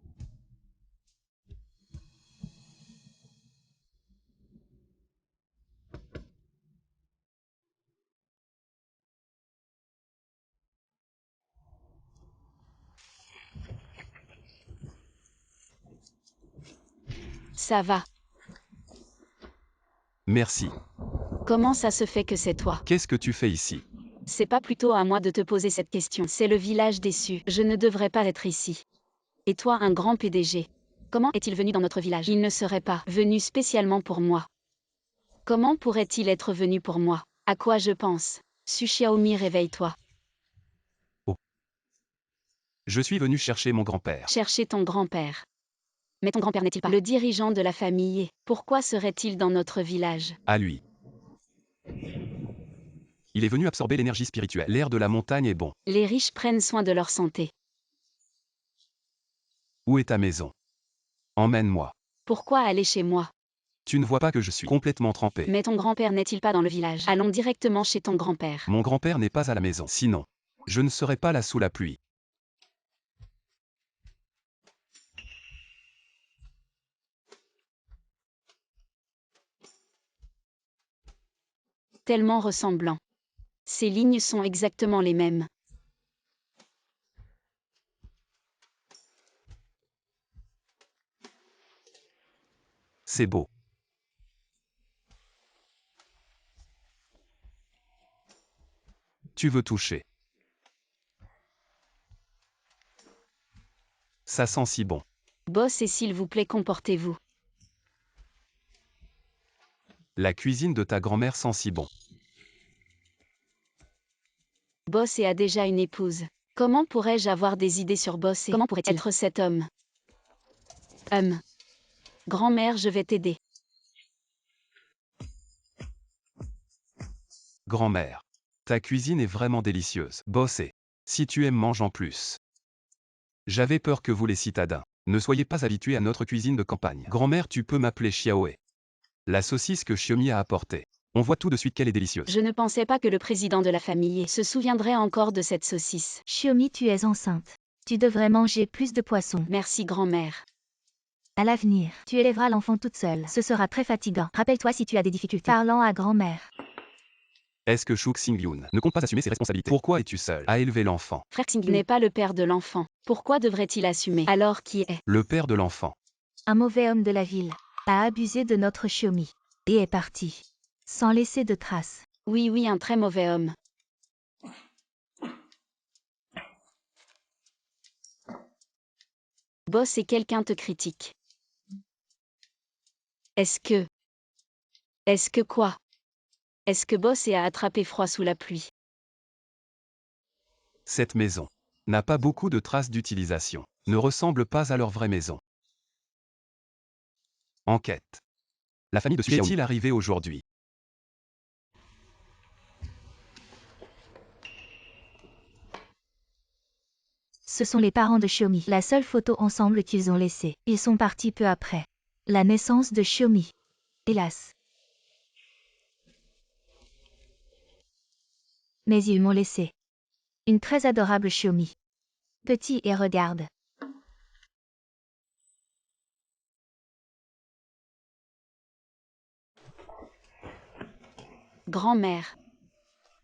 Ça va. Merci. Comment ça se fait que c'est toi? Qu'est-ce que tu fais ici? C'est pas plutôt à moi de te poser cette question. C'est le village déçu. Je ne devrais pas être ici. Et toi, un grand PDG. Comment est-il venu dans notre village? Il ne serait pas venu spécialement pour moi. Comment pourrait-il être venu pour moi? À quoi je pense? Su Xiaomi, réveille-toi. Je suis venu chercher mon grand-père. Chercher ton grand-père. Mais ton grand-père n'est-il pas le dirigeant de la famille? Pourquoi serait-il dans notre village? À lui. Il est venu absorber l'énergie spirituelle. L'air de la montagne est bon. Les riches prennent soin de leur santé. Où est ta maison? Emmène-moi. Pourquoi aller chez moi? Tu ne vois pas que je suis complètement trempé. Mais ton grand-père n'est-il pas dans le village? Allons directement chez ton grand-père. Mon grand-père n'est pas à la maison. Sinon, je ne serais pas là sous la pluie. Tellement ressemblants. Ces lignes sont exactement les mêmes. C'est beau. Tu veux toucher. Ça sent si bon. Boss et s'il vous plaît, comportez-vous. La cuisine de ta grand-mère sent si bon. Boss et a déjà une épouse. Comment pourrais-je avoir des idées sur Boss et comment pourrait-il être cet homme? Grand-mère, je vais t'aider. Grand-mère. Ta cuisine est vraiment délicieuse. Bossez. Si tu aimes, mange en plus. J'avais peur que vous les citadins ne soyez pas habitués à notre cuisine de campagne. Grand-mère, tu peux m'appeler Xiaoé. La saucisse que Xiaomi a apportée. On voit tout de suite qu'elle est délicieuse. Je ne pensais pas que le président de la famille se souviendrait encore de cette saucisse. Xiaomi, tu es enceinte. Tu devrais manger plus de poissons. Merci grand-mère. À l'avenir, tu élèveras l'enfant toute seule. Ce sera très fatigant. Rappelle-toi si tu as des difficultés. Parlant à grand-mère. Est-ce que Shu Xingyun ne compte pas assumer ses responsabilités? Pourquoi es-tu seul à élever l'enfant? Frère Xingyun n'est pas le père de l'enfant. Pourquoi devrait-il assumer? Alors qui est? Le père de l'enfant. Un mauvais homme de la ville a abusé de notre Xiaomi et est parti, sans laisser de traces. Oui, un très mauvais homme. Boss et quelqu'un te critique. Est-ce que quoi? Est-ce que Boss a attrapé froid sous la pluie? Cette maison n'a pas beaucoup de traces d'utilisation. Ne ressemble pas à leur vraie maison. Enquête. La famille de Su Xiaomi. Qu'est-il arrivé aujourd'hui? Ce sont les parents de Xiaomi. La seule photo ensemble qu'ils ont laissée. Ils sont partis peu après la naissance de Xiaomi. Hélas. Mais ils m'ont laissé une très adorable Xiaomi. Petit et regarde. Grand-mère.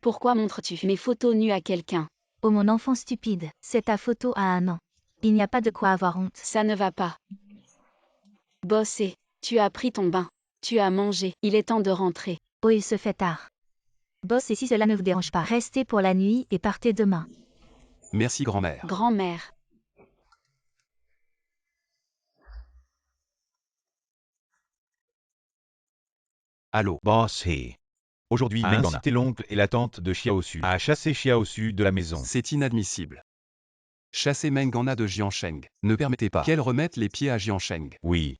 Pourquoi montres-tu mes photos nues à quelqu'un? Oh mon enfant stupide, c'est ta photo à 1 an. Il n'y a pas de quoi avoir honte. Ça ne va pas. Boss, tu as pris ton bain. Tu as mangé. Il est temps de rentrer. Oh, il se fait tard. Boss, et si cela ne vous dérange pas, restez pour la nuit et partez demain. Merci grand-mère. Grand-mère. Allô. Boss He. Aujourd'hui, a incité l'oncle et la tante de Xiaosu à chasser Xiaosu de la maison. C'est inadmissible. Chassez Mengana de Jiansheng. Ne permettez pas qu'elle remette les pieds à Jiansheng. Oui.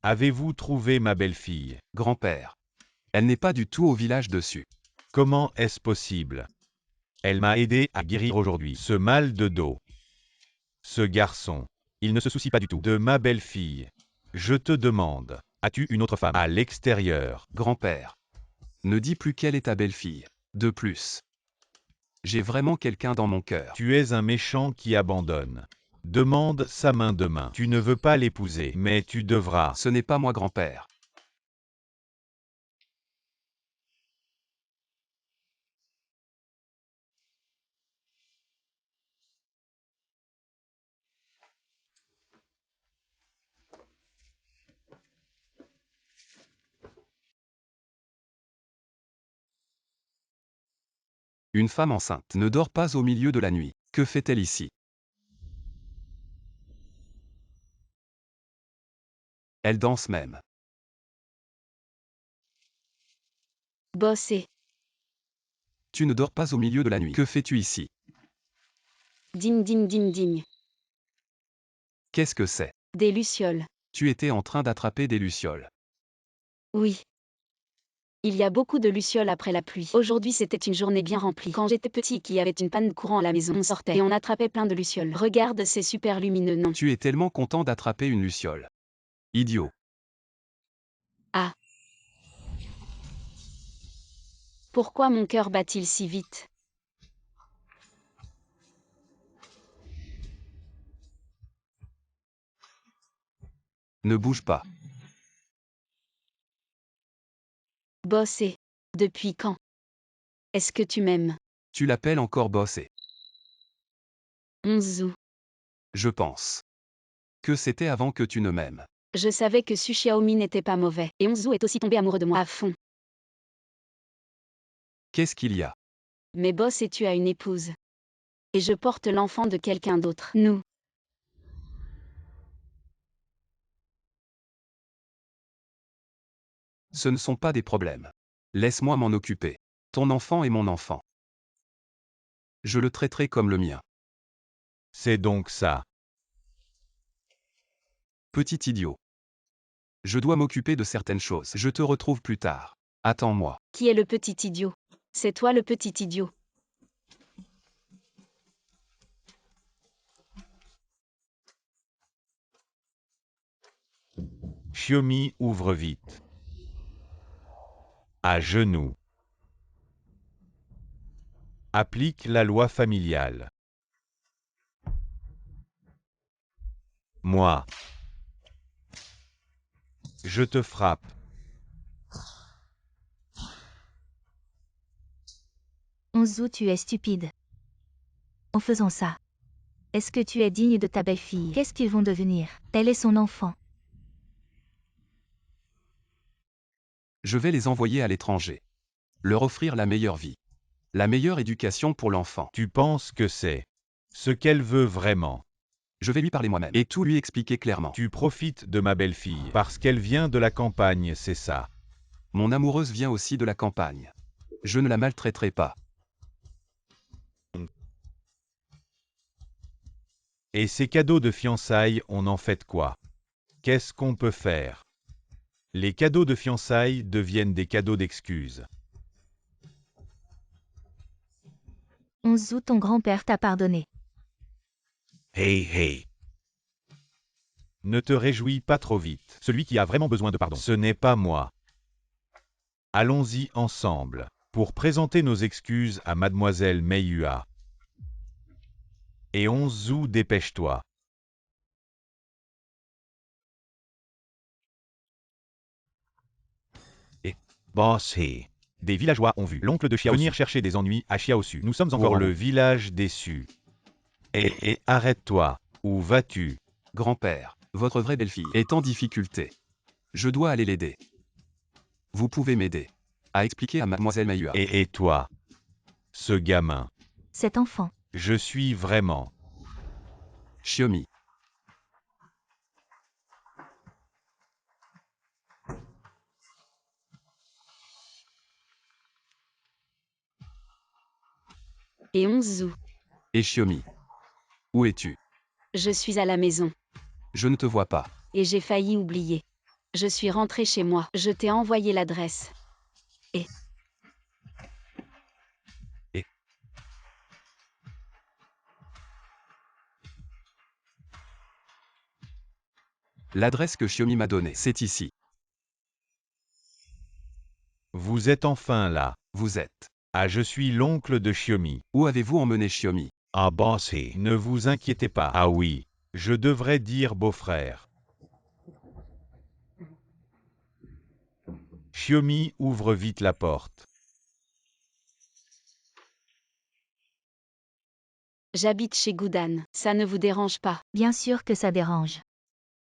Avez-vous trouvé ma belle-fille? Grand-père. Elle n'est pas du tout au village dessus. Comment est-ce possible? Elle m'a aidé à guérir aujourd'hui ce mal de dos. Ce garçon, il ne se soucie pas du tout de ma belle-fille. Je te demande, as-tu une autre femme à l'extérieur? Grand-père. Ne dis plus qu'elle est ta belle-fille. De plus. J'ai vraiment quelqu'un dans mon cœur. Tu es un méchant qui abandonne. Demande sa main demain. Tu ne veux pas l'épouser, mais tu devras. Ce n'est pas moi, grand-père. Une femme enceinte ne dort pas au milieu de la nuit. Que fait-elle ici? Elle danse même. Bosser. Tu ne dors pas au milieu de la nuit. Que fais-tu ici? Ding ding ding ding. Qu'est-ce que c'est? Des lucioles. Tu étais en train d'attraper des lucioles. Oui. Il y a beaucoup de lucioles après la pluie. Aujourd'hui c'était une journée bien remplie. Quand j'étais petit et qu'il y avait une panne de courant à la maison, on sortait et on attrapait plein de lucioles. Regarde, c'est super lumineux, non? Tu es tellement content d'attraper une luciole. Idiot. Ah. Pourquoi mon cœur bat-il si vite? Ne bouge pas. Bosser. Depuis quand? Est-ce que tu m'aimes? Tu l'appelles encore bosser. Onzou. Je pense que c'était avant que tu ne m'aimes. Je savais que Su Xiaomi n'était pas mauvais. Et Onzou est aussi tombé amoureux de moi à fond. Qu'est-ce qu'il y a? Mais Boss et tu as une épouse. Et je porte l'enfant de quelqu'un d'autre. Nous. Ce ne sont pas des problèmes. Laisse-moi m'en occuper. Ton enfant est mon enfant. Je le traiterai comme le mien. C'est donc ça. Petit idiot. Je dois m'occuper de certaines choses. Je te retrouve plus tard. Attends-moi. Qui est le petit idiot? C'est toi le petit idiot. Xiaomi ouvre vite. À genoux. Applique la loi familiale. Moi. Je te frappe. Onzou, tu es stupide. En faisant ça. Est-ce que tu es digne de ta belle-fille? Qu'est-ce qu'ils vont devenir? Elle est son enfant. Je vais les envoyer à l'étranger. Leur offrir la meilleure vie. La meilleure éducation pour l'enfant. Tu penses que c'est ce qu'elle veut vraiment? Je vais lui parler moi-même et tout lui expliquer clairement. Tu profites de ma belle-fille parce qu'elle vient de la campagne, c'est ça? Mon amoureuse vient aussi de la campagne. Je ne la maltraiterai pas. Et ces cadeaux de fiançailles, on en fait quoi? Qu'est-ce qu'on peut faire? Les cadeaux de fiançailles deviennent des cadeaux d'excuses. Onzou, ton grand-père t'a pardonné. Hey hey. Ne te réjouis pas trop vite. Celui qui a vraiment besoin de pardon, ce n'est pas moi. Allons-y ensemble pour présenter nos excuses à Mademoiselle Meiyua. Et Onzou, dépêche-toi. Et Bossé. Des villageois ont vu l'oncle de Xiaosu venir chercher des ennuis à Xiaosu. Nous sommes encore pour le village déçu. Et arrête-toi. Où vas-tu? Grand-père, votre vraie belle-fille est en difficulté. Je dois aller l'aider. Vous pouvez m'aider à expliquer à Mademoiselle Meiyua. Et toi? Ce gamin. Cet enfant. Je suis vraiment. Xiaomi. Et 11 août. Et Shiomi. Où es-tu? Je suis à la maison. Je ne te vois pas. Et j'ai failli oublier. Je suis rentrée chez moi. Je t'ai envoyé l'adresse. L'adresse que Shiomi m'a donnée, c'est ici. Vous êtes enfin là. Vous êtes. Ah, je suis l'oncle de Shiomi. Où avez-vous emmené Shiomi? Ah, bossy. Ne vous inquiétez pas. Ah oui. Je devrais dire beau-frère. Shiomi ouvre vite la porte. J'habite chez Goudan. Ça ne vous dérange pas? Bien sûr que ça dérange.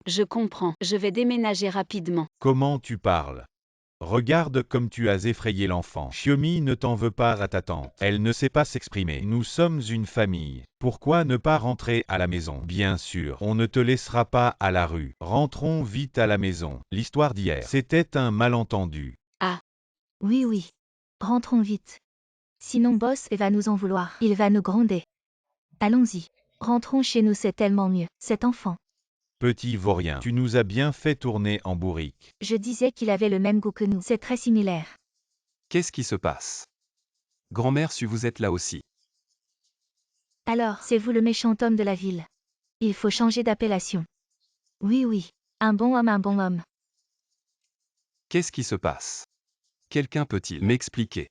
Je comprends. Je vais déménager rapidement. Comment tu parles? Regarde comme tu as effrayé l'enfant. Shiomi ne t'en veut pas à ta tante. Elle ne sait pas s'exprimer. Nous sommes une famille. Pourquoi ne pas rentrer à la maison? Bien sûr, on ne te laissera pas à la rue. Rentrons vite à la maison. L'histoire d'hier, c'était un malentendu. Oui, oui. Rentrons vite. Sinon Boss va nous en vouloir. Il va nous gronder. Allons-y. Rentrons chez nous, c'est tellement mieux. Cet enfant. Petit vaurien, tu nous as bien fait tourner en bourrique. Je disais qu'il avait le même goût que nous. C'est très similaire. Qu'est-ce qui se passe? Grand-mère, si vous êtes là aussi. Alors, c'est vous le méchant homme de la ville. Il faut changer d'appellation. Oui, oui. Un bon homme, un bon homme. Qu'est-ce qui se passe? Quelqu'un peut-il m'expliquer?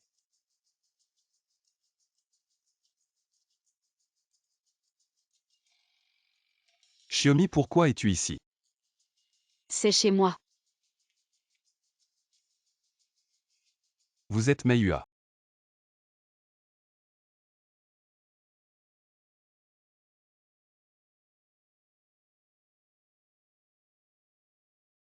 Shiomi, pourquoi es-tu ici? C'est chez moi. Vous êtes Meiyua.